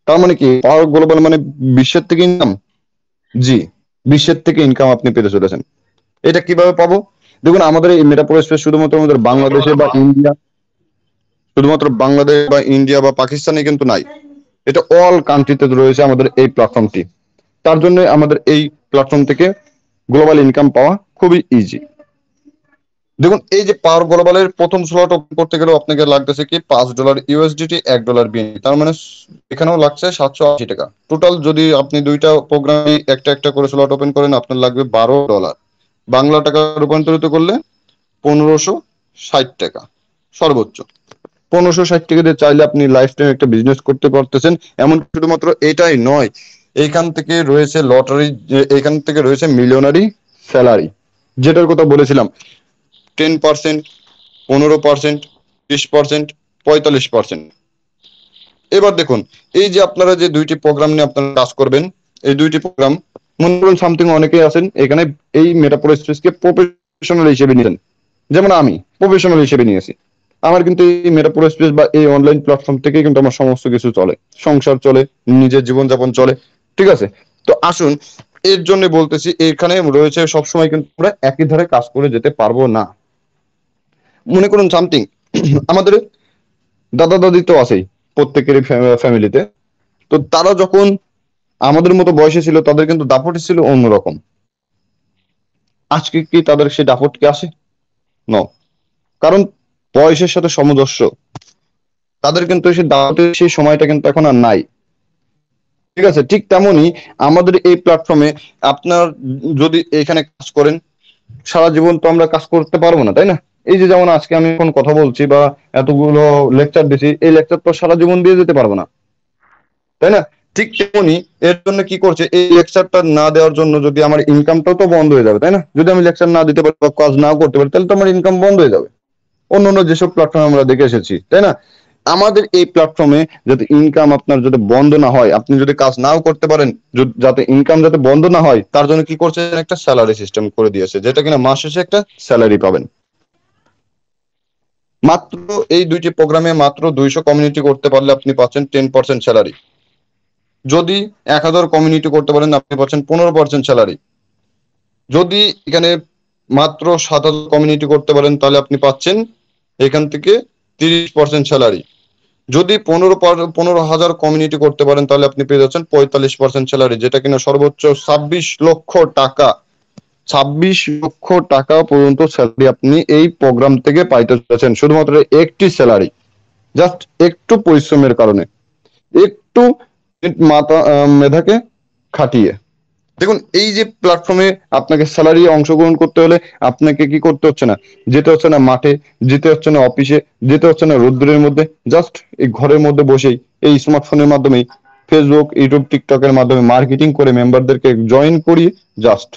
তার মানে কি পাওয়ার গ্লোবাল মানে বিশ্বের থেকে ইনকাম? জি, বিশ্বের থেকে ইনকাম আপনি পেতে চলেছেন। এটা কিভাবে পাবো? দেখুন আমাদের এই মেটাপোর স্পেস শুধুমাত্র আমাদের বাংলাদেশে বা ইন্ডিয়া, শুধুমাত্র বাংলাদেশ বা ইন্ডিয়া বা পাকিস্তানে কিন্তু নাই, এটা অল কান্ট্রিতে রয়েছে আমাদের এই প্ল্যাটফর্মটি। তার জন্য আমাদের এই প্ল্যাটফর্ম থেকে গ্লোবাল ইনকাম পাওয়া খুবই ইজি। দেখুন এই যে পাওয়ার গ্লোবালের প্রথম স্লট ওপেন করতে গেলেও আপনাকে লাগতেছে কি $5 ইউএসডিটি, $1 বিএনপি, তার মানে এখানেও লাগছে 780 টাকা। টোটাল যদি আপনি দুইটা প্রোগ্রামে একটা একটা করে স্লট ওপেন করেন আপনার লাগবে $12। বাংলা টাকা রূপান্তরিত করলে 1560 টাকা সর্বোচ্চ। 1560 টাকা দিয়ে চাইলে আপনি লাইফ টাইম একটা বিজনেস করতে পারতেছেন। এমন শুধুমাত্র এটাই নয়, এইখান থেকে রয়েছে লটারি, এইখান থেকে রয়েছে মিলিয়নারি স্যালারি, যেটার কথা বলেছিলাম 10%, 15%, 30%, 45%। এবার দেখুন এই যে আপনারা যে দুইটি প্রোগ্রাম নিয়ে আপনারা কাজ করবেন, এই দুইটি প্রোগ্রাম মনে করুন সামথিং অনেকেই আছেন এখানে এই মেটাপোর স্পেসকে প্রফেশনাল হিসেবে নিয়েছেন, যেমন আমি প্রফেশনাল হিসেবে নিয়েছি। আমার কিন্তু এই মেটাপ্রো স্পেস বা এই অনলাইন প্ল্যাটফর্ম থেকে কিন্তু আমার সমস্ত কিছু চলে, সংসার চলে, নিজের জীবনযাপন চলে, ঠিক আছে। তো আসুন, এর জন্য বলতেছি এখানে রয়েছে সবসময় কিন্তু আমরা একই ধারে কাজ করে যেতে পারবো না। মনে করুন সামথিং, আমাদের দাদা দাদি তো আছেই প্রত্যেকেরই ফ্যামিলিতে, তো তারা যখন আমাদের মতো বয়সে ছিল তাদের কিন্তু দাপট ছিল অন্যরকম। আজকে কি তাদের সেই দাপট কি আসে? ন, কারণ বয়সের সাথে সামঞ্জস্য, তাদের কিন্তু সেই দাপটের সেই সময়টা কিন্তু এখন আর নাই, ঠিক আছে। ঠিক তেমনই আমাদের এই প্ল্যাটফর্মে আপনার যদি এখানে কাজ করেন, সারা জীবন তো আমরা কাজ করতে পারবো না, তাই না? এই যে যেমন আজকে আমি এখন কথা বলছি বা এতগুলো লেকচার দিছি, এই লেকচার তো সারা জীবন দিয়ে যেতে পারবো না, তাই না? ঠিক তেমনি এর জন্য কি করছে, এই লেকচারটা না দেওয়ার জন্য যদি আমার ইনকামটাও তো বন্ধ হয়ে যাবে, তাই না? যদি আমি লেকচার না দিতে পারি বা কাজ না করতে পারি, তাহলে তো আমার ইনকাম বন্ধ হয়ে যাবে। অন্য অন্য যেসব প্ল্যাটফর্মে আমরা দেখে এসেছি, তাই না? আমাদের এই প্ল্যাটফর্মে যাতে ইনকাম আপনার যাতে বন্ধ না হয়, আপনি যদি কাজ নাও করতে পারেন, যাতে ইনকাম যাতে বন্ধ না হয়, তার জন্য কি করছে, একটা স্যালারি সিস্টেম করে দিয়েছে, যেটা কিনা মাস শেষে একটা স্যালারি পাবেন। মাত্র এই দুইটি প্রোগ্রামে মাত্র 200 কমিউনিটি করতে পারলে আপনি পাচ্ছেন 10% স্যালারি। যদি 1000 কমিউনিটি করতে পারেন আপনি পাচ্ছেন 15% স্যালারি। যদি এখানে মাত্র 7000 কমিউনিটি করতে পারেন তাহলে আপনি পাচ্ছেন এখান থেকে 30% স্যালারি। যদি 15,000 কমিউনিটি করতে পারেন তাহলে আপনি পেয়ে যাচ্ছেন 45% স্যালারি, যেটা কিনা সর্বোচ্চ 26 লক্ষ টাকা। 26 লক্ষ টাকা পর্যন্ত স্যালারি আপনি এই প্রোগ্রাম থেকে পাইতে চলেছেন, শুধুমাত্র একটি স্যালারি, জাস্ট একটু পরিশ্রমের কারণে, একটু মাথা মেধাকে খাটিয়ে। দেখুন, এই যে প্ল্যাটফর্মে আপনাকে স্যালারি অংশগ্রহণ করতে হলে আপনাকে কি করতে হচ্ছে না, যেতে হচ্ছে না মাঠে, যেতে হচ্ছে না অফিসে, যেতে হচ্ছে না রোদ্দুরের মধ্যে, জাস্ট এই ঘরের মধ্যে বসেই এই স্মার্টফোনের মাধ্যমেই ফেসবুক, ইউটিউব, টিকটকের মাধ্যমে মার্কেটিং করে মেম্বারদেরকে জয়েন করিয়ে জাস্ট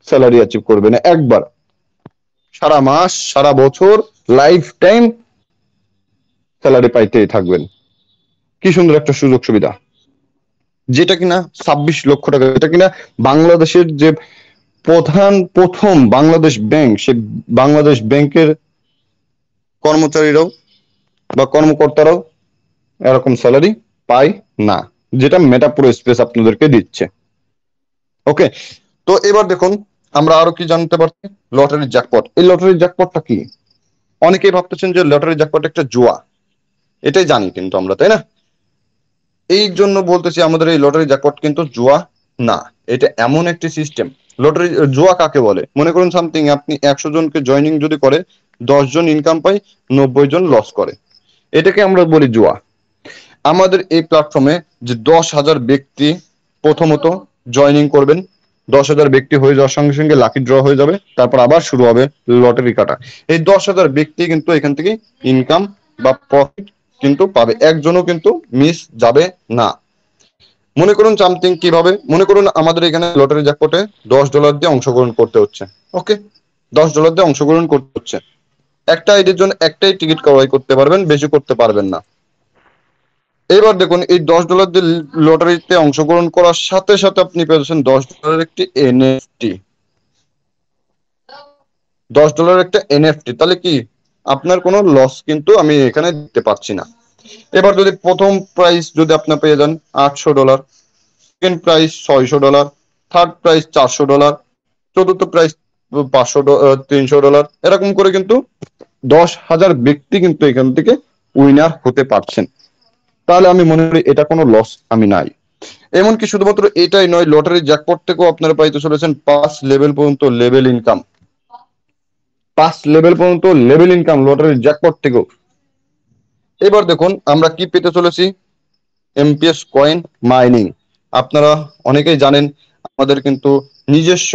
স্যালারি অ্যাচিভ করবেন একবার। সারা মাস, সারা বছর, লাইফ টাইম স্যালারি পাইতেই থাকবেন। কি সুন্দর একটা সুযোগ সুবিধা, যেটা কিনা 26 লক্ষ টাকা, যেটা কিনা বাংলাদেশের যে প্রথম বাংলাদেশ ব্যাংক, সে বাংলাদেশ ব্যাংকের কর্মচারীরাও বা কর্মকর্তারাও এরকম স্যালারি পায় না, যেটা মেটাপ্রো স্পেস আপনাদেরকে দিচ্ছে। ওকে, তো এবার দেখুন আমরা আরো কি জানতে পারছি, লটারি জ্যাকপট। এই লটারি জ্যাকপটটা কি? অনেকেই ভাবতেছেন যে লটারি জ্যাকপট একটা জুয়া, এটাই জানি কিন্তু আমরা, তাই না? এই জন্য বলতেছি আমাদের এই লটারি জ্যাকপট কিন্তু জুয়া না, এটা এমন একটি সিস্টেম। লটারি জুয়া কাকে বলে? মনে করুন সামথিং আপনি 100 জনকে জয়নিং যদি করে, 10 জন ইনকাম পায়, 90 জন লস করে, এটাকে আমরা বলি জুয়া। আমাদের এই প্ল্যাটফর্মে যে 10,000 ব্যক্তি প্রথমত জয়নিং করবেন, 10,000 ব্যক্তি হয়ে যাওয়ার সঙ্গে সঙ্গে লাকি ড্র হয়ে যাবে, তারপর আবার শুরু হবে লটারি কাটা। এই 10,000 ব্যক্তি কিন্তু এখান থেকে ইনকাম বা প্রফিট কিন্তু পাবে, একজনও কিন্তু মিস যাবে না। মনে করুন সামথিং কিভাবে, মনে করুন আমাদের এখানে লটারি জ্যাকপটে $10 দিয়ে অংশগ্রহণ করতে হচ্ছে। ওকে, $10 দিয়ে অংশগ্রহণ করতে হচ্ছে। একটা আইডির জন্য একটাই টিকিট ক্রয় করতে পারবেন, বেশি করতে পারবেন না। এবার দেখুন এই $10 দিয়ে লটারিতে অংশগ্রহণ করার সাথে সাথে আপনি পেয়েছেন $10 একটি এনএফটি। $10 একটা এনএফটি, তাহলে কি আপনার কোনো লস কিন্তু আমি এখানে দিতে পারছি না। এবার যদি প্রথম প্রাইস যদি আপনি পেয়ে যান $800, সেকেন্ড প্রাইস $600, থার্ড প্রাইস $400, চতুর্থ প্রাইস $300, এরকম করে কিন্তু 10,000 ব্যক্তি কিন্তু এখান থেকে উইনার হতে পারছেন। তাহলে আমি মনে করি এটা কোনো লস আমি নাই। এমনকি শুধুমাত্র এটাই নয়, লটারি জ্যাকপট থেকেও আপনারা পাইতে চলেছেন 5 লেভেল পর্যন্ত লেভেল ইনকাম। 5 লেভেল পর্যন্ত লেভেল ইনকাম লটারি জ্যাকপট থেকেও। এবার দেখুন আমরা কি পেতে চলেছি, এমপিএস কয়েন মাইনিং। আপনারা অনেকেই জানেন আমাদের কিন্তু নিজস্ব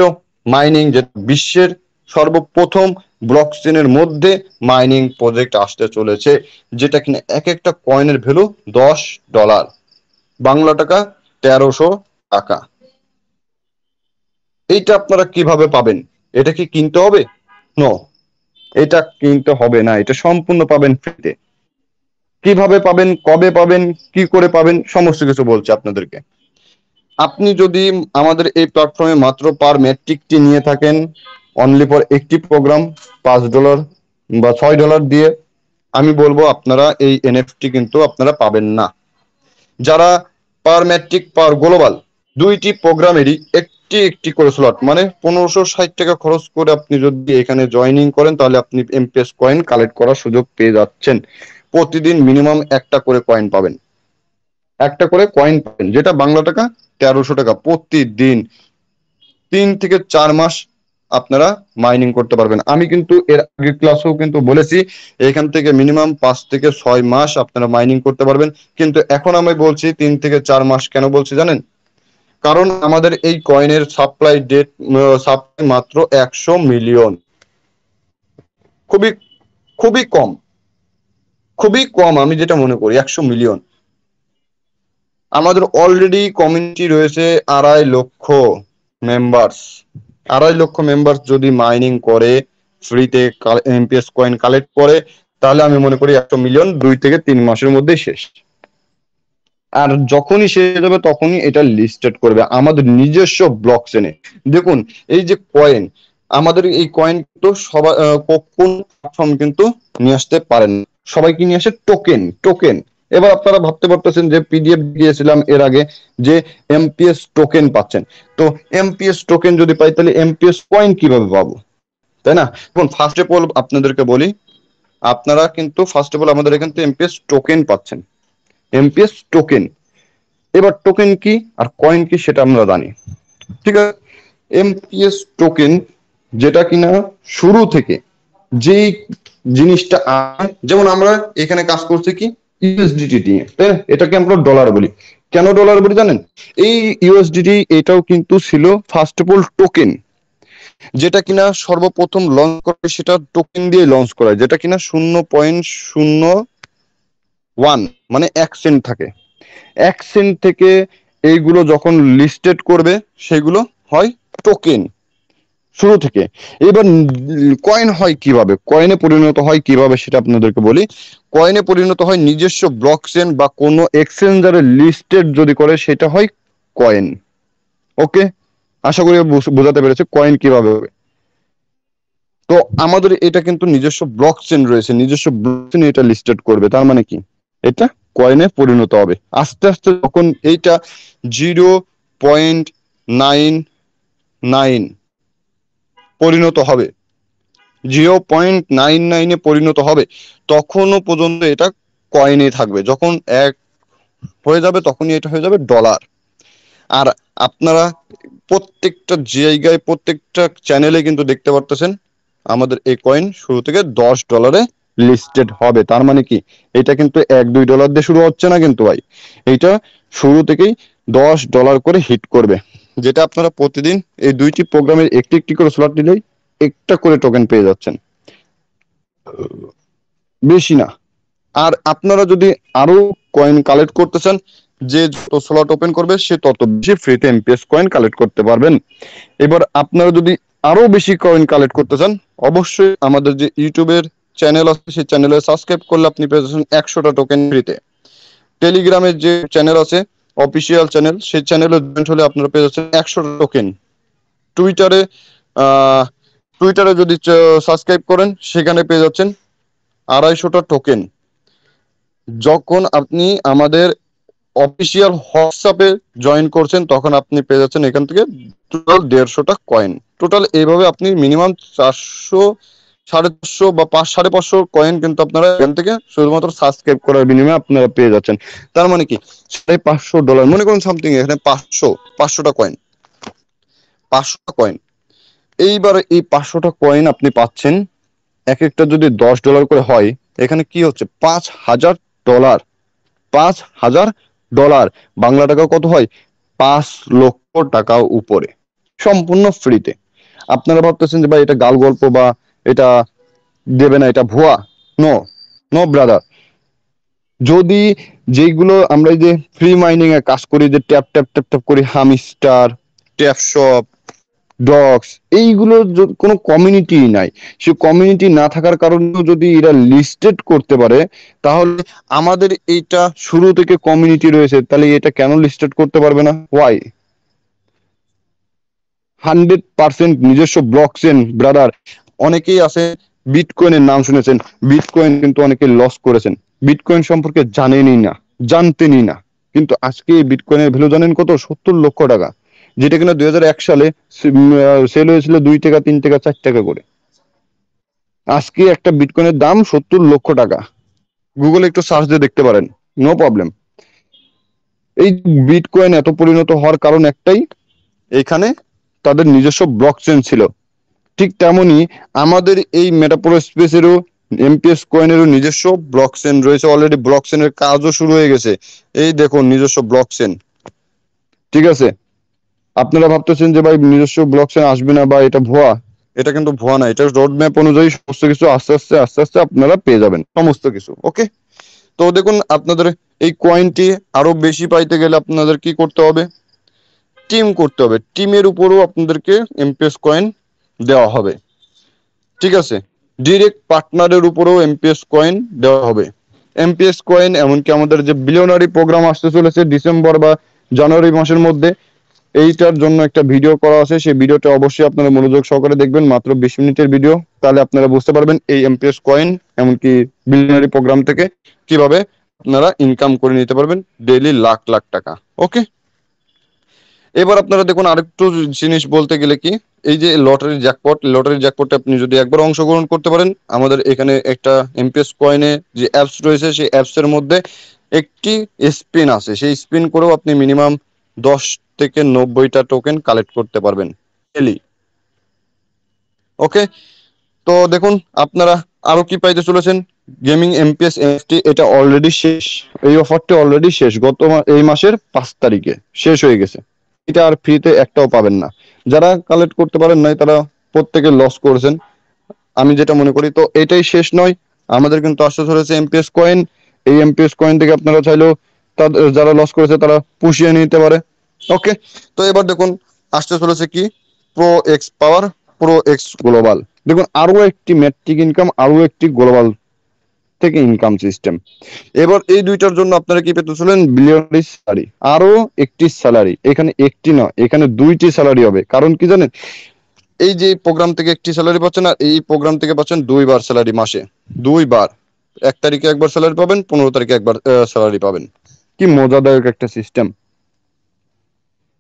মাইনিং, যে বিশ্বের সর্বপ্রথম ব্লক চেনের মধ্যে মাইনিং প্রজেক্ট আসতে চলেছে, যেটা কিনা এক একটা কয়েনের ভ্যালু $10, বাংলা টাকা 1300 টাকা। এইটা আপনারা কিভাবে পাবেন? এটা কি কিনতে হবে? নো, এটা কিনতে হবে না, এটা সম্পূর্ণ পাবেন ফ্রিতে। কিভাবে পাবেন, কবে পাবেন, কি করে পাবেন, সমস্ত কিছু বলছি আপনাদেরকে। আপনি যদি আমাদের এই প্ল্যাটফর্মে মাত্র পার মেট্রিকটি নিয়ে থাকেন, অনলি ফর একটি প্রোগ্রাম $5 বা $6 দিয়ে, আমি বলবো আপনারা এই এনএফটি কিন্তু আপনারা পাবেন না। যারা পার ম্যাট্রিক পার গ্লোবাল দুইটি প্রোগ্রামেরই একটি একটি করে স্লট, মানে 1560 টাকা খরচ করে আপনি যদি এখানে জয়েনিং করেন তাহলে আপনি এমপিএস কয়েন কালেক্ট করার সুযোগ পেয়ে যাচ্ছেন। প্রতিদিন মিনিমাম একটা করে কয়েন পাবেন, একটা করে কয়েন পাবেন, যেটা বাংলা টাকা 1300 টাকা প্রতিদিন। 3 থেকে 4 মাস আপনারা মাইনিং করতে পারবেন। আমি কিন্তু এর আগের ক্লাসেও কিন্তু বলেছি এখান থেকে মিনিমাম 5 থেকে 6 মাস আপনারা মাইনিং করতে পারবেন, কিন্তু এখন আমি বলছি 3 থেকে 4 মাস। কেন বলছি জানেন? কারণ আমাদের এই কয়েনের সাপ্লাই মাত্র 100 মিলিয়ন, খুবই খুবই কম, খুবই কম। আমি যেটা মনে করি 100 মিলিয়ন। আমাদের অলরেডি কমিউনিটি রয়েছে 2.5 লক্ষ মেম্বার্স। 2.5 লক্ষ মেম্বার্স যদি মাইনিং করে, ফ্রিতে এমপিএস কয়েন কালেক্ট করে, তাহলে আমি মনে করি 100 মিলিয়ন 2 থেকে 3 মাসের মধ্যেই শেষ। আর যখনই শেষ হয়ে যাবে তখনই এটা লিস্টেড করবে আমাদের নিজস্ব ব্লক চেনে। দেখুন এই যে কয়েন, আমাদের এই কয়েন তো সবাই কোন প্ল্যাটফর্ম কিন্তু নিয়ে আসতে পারেন, সবাই কি নিয়ে আসে? Token, token. এবার আপনারা ভাবতে পারতেছেন যে পিডিএফ দিয়েছিলাম এর আগে যে এমপিএস টোকেন পাচ্ছেন, তো এমপিএস টোকেন যদি পাই তাহলে এমপিএস কয়েন কিভাবে পাবো, তাই না? এখন ফার্স্ট অফ অল আপনাদেরকে বলি, আপনারা কিন্তু ফার্স্ট অফ অল আমাদের এখান থেকে এমপিএস টোকেন পাচ্ছেন, এমপিএস টোকেন। এবার টোকেন কি আর কয়েন কি সেটা আমরা জানি, ঠিক আছে? এমপিএস টোকেন যেটা কিনা শুরু থেকে যেই জিনিসটা যেমন আমরা এখানে কাজ করছি কি ইউএসডিটি নিয়ে, তাই না? এটাকে আমরা ডলার বলি। কেন ডলার বলি জানেন? এই ইউএসডিটি এটাও কিন্তু ছিল ফার্স্ট অফ অল টোকেন, যেটা কিনা সর্বপ্রথম লঞ্চ করে সেটা টোকেন দিয়ে লঞ্চ করা, যেটা কিনা 0.01 মানে 1 সেন্ট থাকে। 1 সেন্ট থেকে এইগুলো যখন লিস্টেড করবে সেগুলো হয় টোকেন শুরু থেকে। এবার কয়েন হয় কিভাবে, কয়েনে পরিণত হয় কিভাবে সেটা আপনাদেরকে বলি। কয়েনে পরিণত হয় নিজস্ব ব্লক চেন বা কোনো এক্সচেঞ্জারে লিস্টেড যদি করে সেটা হয় কয়েন। ওকে, আশা করি বোঝাতে পেরেছে কয়েন কিভাবে হবে। তো আমাদের এটা কিন্তু নিজস্ব ব্লক চেন রয়েছে, নিজস্ব ব্লক চেন এটা লিস্টেড করবে, তার মানে কি এটা কয়েনে পরিণত হবে। আস্তে আস্তে যখন এইটা 0.99 পরিণত হবে, 0.99-এ পরিণত হবে, তখনও পর্যন্ত এটা কয়েনে থাকবে। যখন 1 হয়ে যাবে তখনই এটা হয়ে যাবে ডলার। আর আপনারা প্রত্যেকটা জায়গায় প্রত্যেকটা চ্যানেলে কিন্তু দেখতে পারতেছেন আমাদের এই কয়েন শুরু থেকে $10 লিস্টেড হবে। তার মানে কি এটা কিন্তু $1-2 দিয়ে শুরু হচ্ছে না কিন্তু ভাই, এইটা শুরু থেকেই $10 করে হিট করবে, যেটা আপনারা প্রতিদিন এই দুইটি প্রোগ্রামের একটি একটি করে স্লট দিলেই একটা করে টোকেন পেয়ে যাচ্ছেন, বেশি না। আর আপনারা যদি আরো কয়েন কালেক্ট করতে চান, যে যত স্লট ওপেন করবে সে তত বেশি ফ্রিতে এমপিএস কয়েন কালেক্ট করতে পারবেন। এবার আপনারা যদি আরো বেশি কয়েন কালেক্ট করতে চান, অবশ্যই আমাদের যে ইউটিউবের চ্যানেল আছে সেই চ্যানেলে সাবস্ক্রাইব করলে আপনি পেয়ে যাচ্ছেন 100টা টোকেন ফ্রিতে। টেলিগ্রামের যে চ্যানেল আছে অফিসিয়াল চ্যানেল, সেই চ্যানেলে জয়েন্ট হলে আপনারা পেয়ে যাচ্ছেন 100টা টোকেন। টুইটারে আহ টুইটারে যদি সাবস্ক্রাইব করেন সেখানে পেয়ে যাচ্ছেন 250টা টোকেন। যখন আপনি আমাদের অফিসিয়াল হোয়াটসঅ্যাপে জয়েন করছেন তখন আপনি পেয়ে যাচ্ছেন এখান থেকে টোটাল 150টা কয়েন। টোটাল এইভাবে আপনি মিনিমাম 400, 450 বা 500 কয়েন কিন্তু আপনারা এখান থেকে শুধুমাত্র সাবস্ক্রাইব করার বিনিময়ে আপনারা পেয়ে যাচ্ছেন। তার মানে কি $500, মনে করুন সামথিং এখানে 500টা কয়েন, 500টা কয়েন। এইবার এই 500টা কয়েন আপনি পাচ্ছেন, এক একটা যদি $10 করে হয়, এখানে কি হচ্ছে $5000। $5000 বাংলা টাকা কত হয়? 5 লক্ষ টাকা উপরে, সম্পূর্ণ ফ্রিতে। আপনারা ভাবতেছেন যে ভাই এটা গাল গল্প বা এটা দেবে না, এটা ভুয়া। No, no brother. যদি যেগুলো আমরা এই যে ফ্রি মাইনিং এ কাজ করি, যে ট্যাপ ট্যাপ ট্যাপ ট্যাপ করি, হামিস্টার, ট্যাপ শপ, ডগস, এইগুলো কোনো কমিউনিটি নাই। সে কমিউনিটি না থাকার কারণেও যদি এরা লিস্টেড করতে পারে, তাহলে আমাদের এইটা শুরু থেকে কমিউনিটি রয়েছে, তাহলে এটা কেন লিস্টেড করতে পারবে না? ওয়াই? 100% নিজস্ব ব্লক চেন ব্রাদার। অনেকেই আছে বিটকয়েনের নাম শুনেছেন, বিটকয়েন কিন্তু অনেকে লস করেছেন, বিটকয়েন সম্পর্কে জানেনই না, জানতেনই না। কিন্তু আজকে এই বিটকয়েনের ভ্যালু জানেন কত? 70 লক্ষ টাকা, যেটা কিনা 2001 সালে সেল হয়েছিল 2 টাকা, 3 টাকা, 4 টাকা করে। আজকে একটা বিটকয়েনের দাম 70 লক্ষ টাকা। গুগলে একটু সার্চ দিয়ে দেখতে পারেন, নো প্রবলেম। এই বিটকয়েন এত পরিণত হওয়ার কারণ একটাই, এখানে তাদের নিজস্ব ব্লক চেইন ছিল। ঠিক তেমনি আমাদের এই মেটাপ্রো স্পেসেরও এমপিএস কয়েনেরও নিজস্ব ব্লক চেইন রয়েছে, অলরেডি ব্লক চেইনের কাজও শুরু হয়ে গেছে। এই দেখুন নিজস্ব ব্লক চেইন, ঠিক আছে? আপনারা ভাবতেছেন যে ভাই নিজস্ব ব্লক চেইন আসবে না বা এটা ভুয়া, এটা কিন্তু ভুয়া না, এটা রোড ম্যাপ অনুযায়ী সমস্ত কিছু আস্তে আস্তে আস্তে আস্তে আপনারা পেয়ে যাবেন সমস্ত কিছু। ওকে, তো দেখুন আপনাদের এই কয়েনটি আরো বেশি পাইতে গেলে আপনাদের কি করতে হবে? টিম করতে হবে, টিমের উপরও আপনাদেরকে এমপিএস কয়েন দেওয়া হবে, ঠিক আছে? ডিরেক্ট পার্টনারের উপরেও এমপিএস কয়েন দেওয়া হবে। এমপিএস কয়েন এমনকি আমাদের যে বিলিয়নারি প্রোগ্রাম আসতে চলেছে ডিসেম্বর বা জানুয়ারি মাসের মধ্যে, এইটার জন্য একটা ভিডিও করা আছে, সেই ভিডিওটা অবশ্যই আপনারা মনোযোগ সহকারে দেখবেন, মাত্র 20 মিনিটের ভিডিও। তাহলে আপনারা বুঝতে পারবেন এই এমপিএস কয়েন এমনকি বিলিয়নারি প্রোগ্রাম থেকে কিভাবে আপনারা ইনকাম করে নিতে পারবেন ডেইলি লাখ লাখ টাকা। ওকে, এবার আপনারা দেখুন আরেকটু জিনিস বলতে গেলে কি, এই যে লটারি জ্যাকপট, লটারি জ্যাকপটে আপনি যদি একবার অংশগ্রহণ করতে পারেন, আমাদের এখানে একটা এমপিএস কয়েনে যে অ্যাপস রয়েছে সেই অ্যাপস এর মধ্যে একটি স্পিন আছে, সেই স্পিন করেও আপনি মিনিমাম 10 থেকে 90টা টোকেন কালেক্ট করতে পারবেন ডেইলি। ওকে, তো দেখুন আপনারা আরো কি পাইতে চলেছেন। গেমিং এমপিএস এনএফটি, এটা অলরেডি শেষ, এই অফারটি অলরেডি শেষ, এই মাসের 5 তারিখে শেষ হয়ে গেছে। এটা আর ফ্রিতে একটাও পাবেন না। যারা কালেক্ট করতে পারেন নাই তারা প্রত্যেকে লস করেছেন, আমি যেটা মনে করি। তো এটাই শেষ নয়, আমাদের কিন্তু আসতে চলেছে এমপিএস কয়েন। এই এমপিএস কয়েন থেকে আপনারা চাইলেও তাদের যারা লস করেছে তারা পুষিয়ে নিতে পারে। ওকে, তো এবার দেখুন আসতে চলেছে কি, প্রো এক্স পাওয়ার, প্রো এক্স গ্লোবাল। দেখুন আরো একটি ম্যাট্রিক ইনকাম, আরো একটি গ্লোবাল থেকে ইনকাম সিস্টেম। এবার এই দুইটার জন্য আপনারা কি পেতে চলেন? বিলিয়নারি স্যালারি, আরো একটি স্যালারি, এখানে একটি নয় এখানে 2টি স্যালারি হবে। কারণ কি জানেন, এই যে প্রোগ্রাম থেকে একটি স্যালারি পাচ্ছেন আর এই প্রোগ্রাম থেকে পাচ্ছেন 2বার স্যালারি, মাসে 2বার। 1 তারিখে একবার স্যালারি পাবেন, 15 তারিখে একবার স্যালারি পাবেন। কি মজাদায়ক একটা সিস্টেম।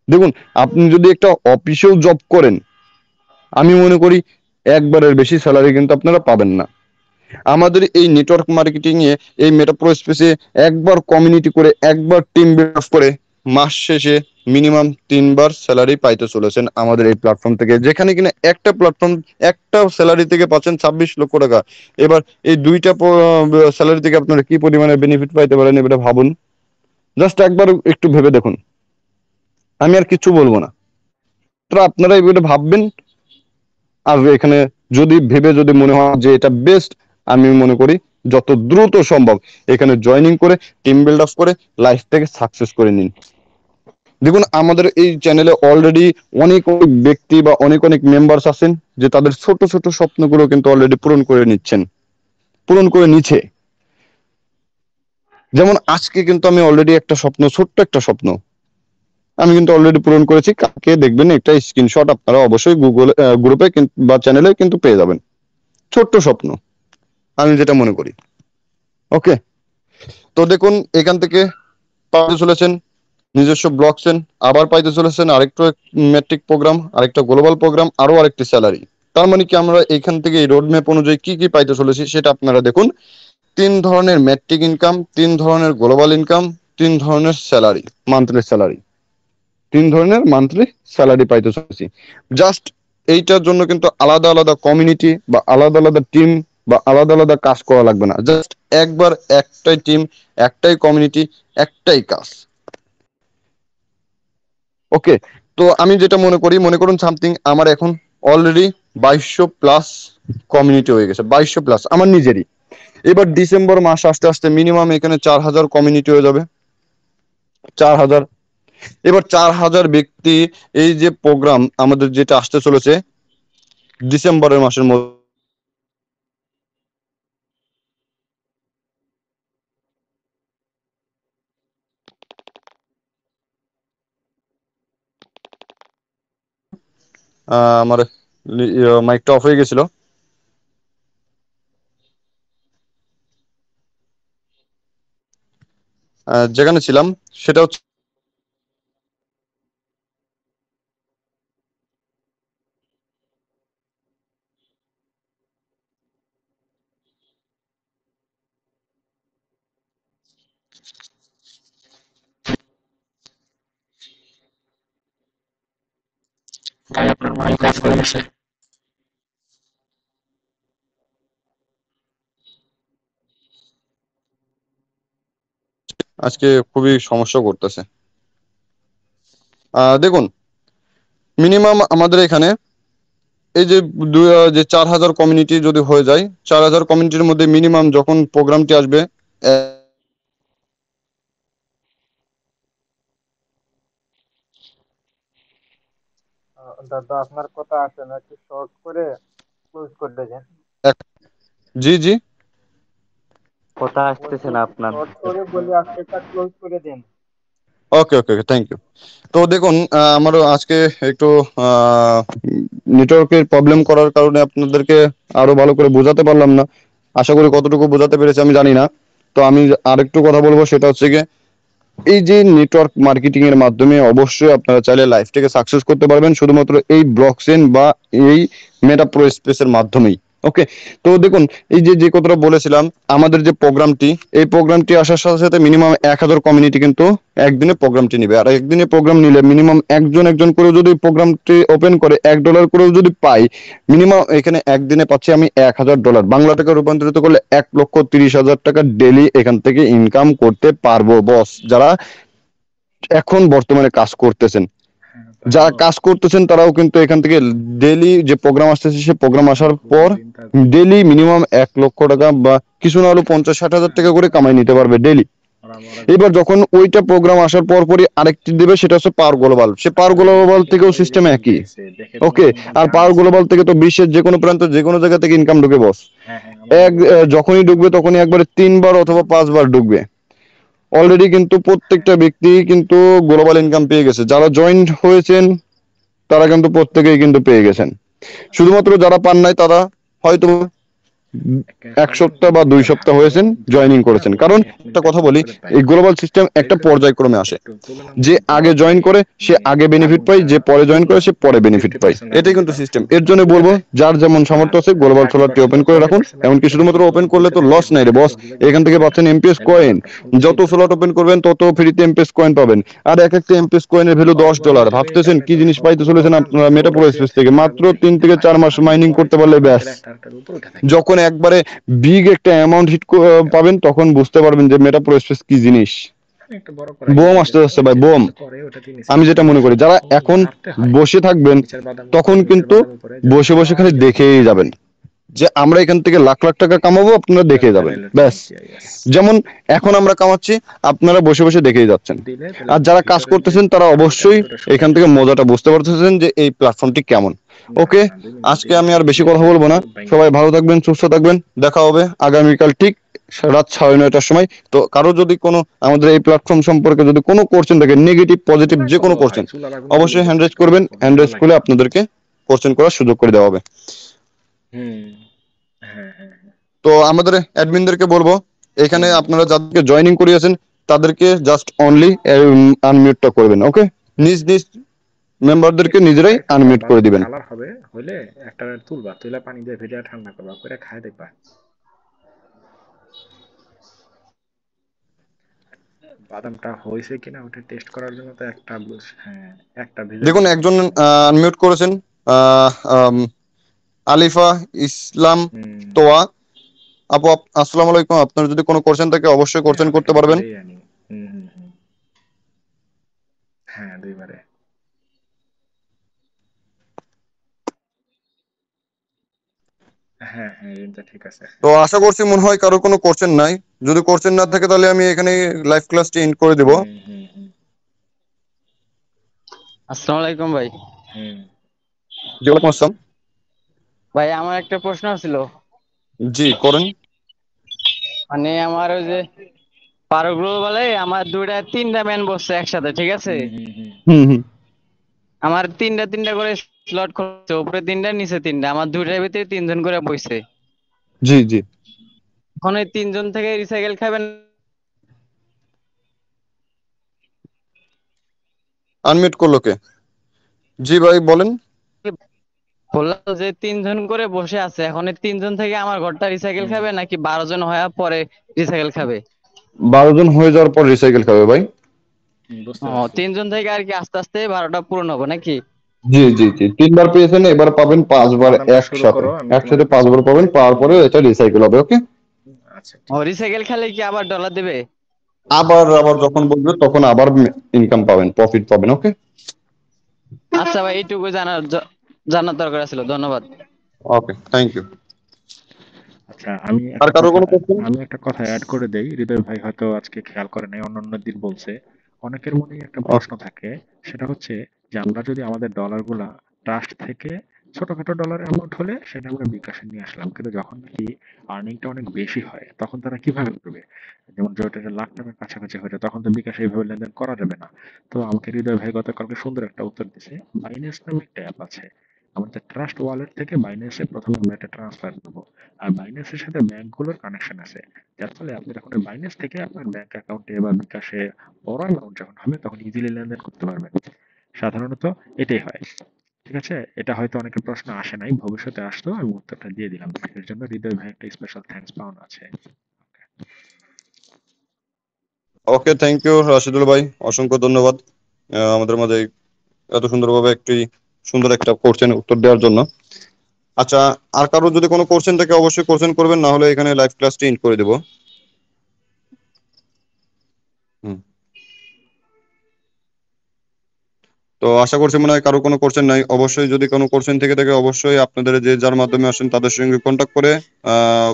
দেখুন আপনি যদি একটা অফিসেও জব করেন, আমি মনে করি একবারের বেশি স্যালারি কিন্তু আপনারা পাবেন না। আমাদের এই নেটওয়ার্ক মার্কেটিং এ, এই মেটাপ্রো স্পেসে একবার কমিউনিটি করে, একবার টিম বিল্ড আপ করে মাস শেষে মিনিমাম 3বার স্যালারি পাইতে চলেছেন আমাদের এই প্ল্যাটফর্ম থেকে, যেখানে কিনা একটা প্ল্যাটফর্ম একটা স্যালারি থেকে পাচ্ছেন 26 লক্ষ টাকা। এবার এই দুইটা স্যালারি থেকে আপনারা কি পরিমাণে বেনিফিট পাইতে পারেন এবারে ভাবুন, জাস্ট একবার একটু ভেবে দেখুন, আমি আর কিছু বলবো না। তো আপনারা এবারে ভাববেন, আর এখানে যদি ভেবে যদি মনে হয় যে এটা বেস্ট, আমি মনে করি যত দ্রুত সম্ভব এখানে জয়েনিং করে টিম বিল্ড আপ করে লাইফটাকে সাকসেস করে নিন। দেখুন আমাদের এই চ্যানেলে অলরেডি অনেক অনেক ব্যক্তি বা অনেক অনেক মেম্বার্স আছেন যে তাদের ছোট ছোট স্বপ্নগুলো কিন্তু অলরেডি পূরণ করে নিচ্ছেন, পূরণ করে নিচ্ছে। যেমন আজকে কিন্তু আমি অলরেডি একটা স্বপ্ন, ছোট্ট একটা স্বপ্ন আমি কিন্তু অলরেডি পূরণ করেছি। কালকে দেখবেন একটা স্ক্রিনশট আপনারা অবশ্যই গুগল গ্রুপে বা চ্যানেলে কিন্তু পেয়ে যাবেন। ছোট্ট স্বপ্ন, আমি যেটা মনে করি। ওকে, তো দেখুন এখান থেকে পাইতে চলেছেন নিজস্ব ব্লক চেন, আবার পাইতে চলেছেন আরেকটা মেট্রিক প্রোগ্রাম, আরেকটা গ্লোবাল প্রোগ্রাম, আরো আরেকটি স্যালারি। তার মানে কি আমরা এখান থেকে এই রোড ম্যাপ অনুযায়ী কি কি পাইতে চলেছি সেটা আপনারা দেখুন। 3 ধরনের মেট্রিক ইনকাম, 3 ধরনের গ্লোবাল ইনকাম, 3 ধরনের স্যালারি, মান্থলি স্যালারি, 3 ধরনের মান্থলি স্যালারি পাইতে চলেছি। জাস্ট এইটার জন্য কিন্তু আলাদা আলাদা কমিউনিটি বা আলাদা আলাদা টিম বা আলাদা আলাদা কাজ করা লাগবে না, জাস্ট একবার একটাই টিম, একটাই কমিউনিটি, একটাই কাজ। ওকে, তো আমি যেটা মনে করি, মনে করুন সামথিং আমার এখন অলরেডি 2200+ কমিউনিটি হয়ে গেছে, 2200+ আমার নিজেরই। এবার ডিসেম্বর মাস আসতে আসতে মিনিমাম এখানে 4000 কমিউনিটি হয়ে যাবে, 4000। এবার 4000 ব্যক্তি, এই যে প্রোগ্রাম আমাদের যেটা আসতে চলেছে ডিসেম্বরের মাসের মধ্যে, আমার মাইকটা অফ হয়ে গেছিল। যেখানে ছিলাম সেটা হচ্ছে ভাই আপনার মাইক অফ হয়ে গেছে। আজকে খুবই সমস্যা করতেছে। দেখুন, মিনিমাম আমাদের এখানে এই যে যে 4,000 কমিউনিটি যদি হয়ে যায়, 4,000 কমিউনিটির মধ্যে মিনিমাম যখন প্রোগ্রামটি আসবে দাদা আপনার কথা আসে না, একটু শর্ট করে ক্লোজ করে দেন। এক- জি জি, কথা আসতেছে না আপনার, শর্ট করে বলি আজকেটা ক্লোজ করে দেন। ওকে ওকে ওকে, থ্যাংক ইউ। তো দেখুন, আমারও আজকে একটু নেটওয়ার্কের প্রবলেম করার কারণে আপনাদেরকে আরো ভালো করে বোঝাতে পারলাম না। আশা করি কতটুকু বোঝাতে পেরেছি আমি জানি না। তো আমি আরেকটু কথা বলবো, সেটা হচ্ছে গিয়ে এই যে নেটওয়ার্ক মার্কেটিং এর মাধ্যমে অবশ্যই আপনারা চাইলে লাইফটাকে সাকসেস করতে পারবেন শুধুমাত্র এই ব্লকচেন বা এই মেটা প্রো স্পেসের মাধ্যমেই। ওকে, তো দেখুন, এই যে যে কথাটা বলেছিলাম, আমাদের যে প্রোগ্রামটি, এই প্রোগ্রামটি আসার সাথে সাথে মিনিমাম 1,000 কমিউনিটি কিন্তু একদিনে প্রোগ্রামটি নিবে। আর একদিনে প্রোগ্রাম নিলে মিনিমাম একজন একজন করে যদি প্রোগ্রামটি ওপেন করে $1 করেও যদি পাই, মিনিমাম এখানে একদিনে পাচ্ছি আমি $1,000, বাংলা টাকা রূপান্তরিত করলে 1,30,000 টাকা ডেলি এখান থেকে ইনকাম করতে পারবো বস, যারা এখন বর্তমানে কাজ করতেছেন। হ্যাঁ যারা তারপর কাজ করতেছেন তারাও কিন্তু এখান থেকে ডেলি যে প্রোগ্রাম আসতেছে, সে প্রোগ্রাম আসার পর প্রতিদিন তারপর ডেলি মিনিমাম 1,00,000 টাকা বা কিছু না হলেও 50-60 হাজার টাকা করে কামাই নিতে পারবে ডেলি। ওরা এবার যখন ওইটা প্রোগ্রাম আসার পর পরই আরেকটি দেবে, সেটা হচ্ছে পাওয়ার গ্লোবাল। সে পাওয়ার আরে গ্লোবাল সে থেকেও তো সিস্টেম অলরেডি একই। দেখছে, দেখে তো ওকে, মনে হয় আর পাওয়ার জানছে। গ্লোবাল থেকে তো বিশ্বের যে কোনো প্রান্ত যে কোনো জায়গা থেকে ইনকাম ঢুকে বস। হ্যাঁ হ্যাঁ আমাদের যখনই ঢুকবে তখনই একবারে 3 বার অথবা 5 বার ঢুকবে। অলরেডি কিন্তু হ্যাঁ প্রত্যেকটা ব্যক্তি কিন্তু গ্লোবাল ইনকাম পেয়ে গেছে, যারা জয়েন হয়েছেন তারা কিন্তু প্রত্যেকেই কিন্তু পেয়ে গেছেন। শুধুমাত্র যারা পান নাই তারা হয়তো এক কেন সপ্তাহ বা গ্রুপটা 2 সপ্তাহ ভালো হয়েছেন জয়েন জয়েনিং করা করেছেন। কারণ পরে একটা অ্যাডমিনটা কথা কপি বলি, করে এই পাইবেন। গ্লোবাল সিস্টেম একটা পাইলে পর্যায়ক্রমে আসে। একটু যে তুলনামূলক আগে দেওয়ার জয়েন পরে করে সে মানে আগে বেনিফিট পায়, আগুনটা যে পরে জয়েন করে সে পরে বেনিফিট পায়। 50% এটাই আগুন কিন্তু যেটা সিস্টেম। ফুল এর জন্য কন্ট্রোল বলবো, যায়, যার যেমন আর সামর্থ্য আছে গ্লোবাল সোলারটি 30% ওপেন বা করে রাখুন। 20% এমনকি আগুনটা শুধুমাত্র যখন ওপেন করলে জ্বলতে তো থাকবে লস নাই রে মনে বস, থাকবে যে এখান থেকে জ্বলতেছে না, পাচ্ছেন এমপিএস তাহলে কয়েন। বাদামটা সুন্দর যত জ্বলতেছে। স্লট ওপেন করবেন তত ফ্রিতে এমপিএস কয়েন পাবেন। আর এক একটা এমপিএস কয়েনের ভ্যালু $10। পরবর্তীতে ভাবতেছেন টাইমে কি তো জিনিস পাইতে সবগুলো চলেছেন কাম আপনারা সবার মেটাপ্রো যে স্পেস থেকে? থাকবে মাত্র আগুনটা 3 নিতে থেকে পারে, 4 মাস আর যে মাইনিং পরে করতে যে পারলে আগুনটা ব্যাস। জ্বলে তার উপর উঠে থাকে। যখন একবারে বিগ একটা অ্যামাউন্ট হিট পাবেন তখন বুঝতে পারবেন যে মেটাপ্রো স্পেস কি জিনিস। আমি একটা বড় করা বোম কিনে আসতে দিলাম, যাচ্ছে ওই ভাই, যে বোম। যেটা করে ওটা তিনি আমি সেট যেটা করে মনে করি, দিছে, যারা তখন এখন ঝাড়তে হয়। বসে থাকবেন নিচের বাদামটা তখন পরে নিচের কিন্তু বাদাম উপরে যেটা বসে বসে খালি সবাই দেখতে দেখেই পাবে। যাবেন যে আমরা এখান থেকে লাখ লাখ টাকা কামাবো, আপনারা এটা দেখে হচ্ছে যাবেন রেলের ব্যাস। চমক, ইয়েস। যেমন এখন আমরা কামাচ্ছি, আপনারা বসে বসে দেখেই যাচ্ছেন। দিলে তাহলে আর যারা কাজ ভিতরের যে করতেছেন তারা পানিটা অবশ্যই আছে ওটা শুকায় এখান থেকে যাবে। মজাটা বুঝতে পারতেছেন যে এই প্ল্যাটফর্মটি কেমন। না ওকে, না 2 মিনিট আজকে 2 মিনিট আমি আর বেশি নেট কথা নেট বলবো না। খুব ভেঙে সবাই যায়। ভালো থাকবেন, সুস্থ থাকবেন। দেখা হবে আগামীকাল ঠিক রাত 9:30টার সময়। তো কারো যদি কোনো আমাদের এই প্ল্যাটফর্ম সম্পর্কে যদি কোনো কোশ্চেন থাকে, নেগেটিভ পজিটিভ চুলা যে কোনো করবো ভাই, কোশ্চেন, চুলার আগুন জ্বললেই অবশ্যই তো হ্যান্ড রেজ থাকবে, করবেন। হ্যান্ড মজা রেজ লাগে। করলে আপনাদেরকে কোশ্চেন করার সুযোগ করে দেওয়া হবে। হুম। হ্যাঁ হ্যাঁ হ্যাঁ। তো আমাদের অ্যাডমিনদেরকে বলবো, এখানে হুম। আপনারা যাদেরকে জয়েনিং করিয়েছেন তাদেরকে জাস্ট অনলি আনমিউটটা করবেন। ওকে, নিজ নিজ মেম্বারদেরকে এটা নিজেরাই একটু আনমিউট করে বাদামটা দিবেন। কালার হবে, হইলে একটা তুলবা, তুইলা পানি দিয়ে ভেজে ঠান্ডা করবা, করে খায় দেখবা বাদামটা হয়েছে কিনা। ওটা টেস্ট করার জন্য তো একটা হ্যাঁ একটা ভেজে দেখুন, নিতে একজন হবে। আনমিউট করেছেন, আহ, আম, আলিফা ইসলাম হুম। তোয়া আপু। আসসালামু আলাইকুম। আপনার যদি কোনো কোশ্চেন থাকে অবশ্যই হ্যাঁ কোশ্চেন আমি করতে পারবেন। দুইবারেই আনি। হুম হুম হুম। হ্যাঁ 2বারে। হ্যাঁ হ্যাঁ এটা ঠিক আছে, তো হ্যাঁ। আশা করছি মনে হয় কারো কোনো কোশ্চেন নাই। যদি কোশ্চেন না থাকে তাহলে আমি এখানে লাইভ ক্লাসটি এন্ড করে দেবো। হুম হুম হুম আসসালামু আলাইকুম ভাই। হুম। জি, ওয়ালাইকুম আসসালাম। ভাই আমার একটা প্রশ্ন ছিল। জি করেন। মানে আমার ওই যে পারো গ্লোবালে আমার দুইটা তিনটা ম্যান বসছে একসাথে, ঠিক আছে? হুম হুম হুম। হুম হুম। আমার তিনটা তিনটা করে স্লট করছে, উপরে তিনটা নিচে তিনটা, আমার দুইটার ভিতরে তিনজন করে বসছে। জি জি। এখন ওই তিনজন থেকে রিসাইকেল খাবেন আনমিউট করলো কে? জি ভাই বলেন। বললাম যে 3 জন করে বসে আছে, এখন এই 3 জন থেকে আমার ঘরটা রিসাইকেল হুম, খাবে নাকি 12 জন হওয়ার পরে রিসাইকেল খাবে? 12 জন হয়ে যাওয়ার পর রিসাইকেল খাবে ভাই। বুঝতে ও, পারছি। 3 জন থেকে আর কি আস্তে আস্তে 12টা পূরণ হবে নাকি? জি জি জি, 3 বার পেয়েছেন, এবার পাবেন 5 বার সমাধানটা শুরু একসাথে। করো, আমি তোমার একসাথে একটা 5 বার সফটওয়্যার পাবেন, পাওয়ার ট্রেনিং পরে দিয়ে এটা দিচ্ছি। রিসাইকেল হবে। ওকে। আচ্ছা ও, ঠিক আছে। রিসাইকেল খেলে কি আবার ডলার দেবে? আবার আবার যখন বলবে তখন আবার ইনকাম পাবেন, প্রফিট পাবেন। ওকে। আচ্ছা ভাই, এইটুকু জানার দরকার ছিল, ধন্যবাদ। ওকে, থ্যাংক ইউ। আচ্ছা, আমি আর একটা কারো কথা কোনো কোশ্চেন? আমি একটা কথা অ্যাড করে দেই। হৃদয় ভাই হয়তো আজকে খেয়াল করে নাই, অন্যান্য দিন বলছে। অনেকের মনেই একটা প্রশ্ন থাকে, সেটা হচ্ছে যে আমরা যদি আমাদের ডলারগুলা ট্রাস্ট থেকে ছোটখাটো ডলার অ্যামাউন্ট হলে সেটা আমরা বিকাশে নিয়ে আসলাম, কিন্তু যখন নাকি আর্নিংটা অনেক বেশি হয় তখন তারা কিভাবে করবে? যেমন যেটা লাখ টাকার কাছাকাছি হয়ে যায়, তখন তো বিকাশে এইভাবে লেনদেন করা যাবে না। তো আমাকে হৃদয় ভাই গতকালকে সুন্দর একটা উত্তর দিছে। বাইন্যান্স নামে একটা অ্যাপ আছে, আমাদের ট্রাস্ট ওয়ালেট থেকে বাইন্যান্সে প্রথমে আমরা একটা ট্রান্সফার করবো। আর বাইন্যান্সের সাথে ব্যাংকগুলোর কানেকশন আছে, যার ফলে আপনি যখন বাইন্যান্স থেকে আপনার ব্যাংক অ্যাকাউন্টে বা বিকাশে বড় অ্যামাউন্ট যখন হবে তখন ইজিলি লেনদেন করতে পারবেন। সাধারণত এটাই হয়। ঠিক আছে, এটা হয়তো অনেকের প্রশ্ন আসে নাই, ভবিষ্যতে আসতো, আমি উত্তরটা দিয়ে দিলাম। এর জন্য হৃদয় ভাই একটা স্পেশাল থ্যাঙ্কস পাওনা আছে। ওকে, থ্যাংক ইউ রাশিদুল ভাই, অসংখ্য ধন্যবাদ আমাদের মাঝে এত সুন্দরভাবে একটি সুন্দর একটা কোশ্চেন উত্তর দেওয়ার জন্য। আচ্ছা, আর কারো যদি কোনো কোশ্চেন থাকে অবশ্যই কোশ্চেন করবেন, না হলে এখানে লাইভ ক্লাসটি এন্ড করে দেবো। হুম। তো আশা করছি মনে হয় কারো কোনো কোশ্চেন নাই। অবশ্যই যদি কোনো কোশ্চেন থেকে থাকে অবশ্যই আপনাদের যে যার মাধ্যমে আসেন তাদের সঙ্গে কন্ট্যাক্ট করে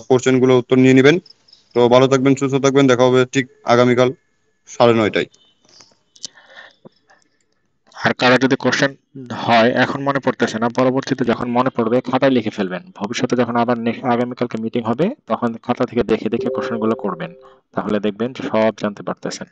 কোশ্চেন গুলো উত্তর নিয়ে নেবেন। তো ভালো থাকবেন, সুস্থ থাকবেন, দেখা হবে ঠিক আগামীকাল 9:30টায়। আর কারো যদি কোশ্চেন হয় এখন মনে পড়তেছে না, পরবর্তীতে যখন মনে পড়বে খাতায় লিখে ফেলবেন। ভবিষ্যতে যখন আবার আগামীকালকে মিটিং হবে তখন খাতা থেকে দেখে দেখে কোশ্চেন গুলো করবেন, তাহলে দেখবেন যে সব জানতে পারতেছেন।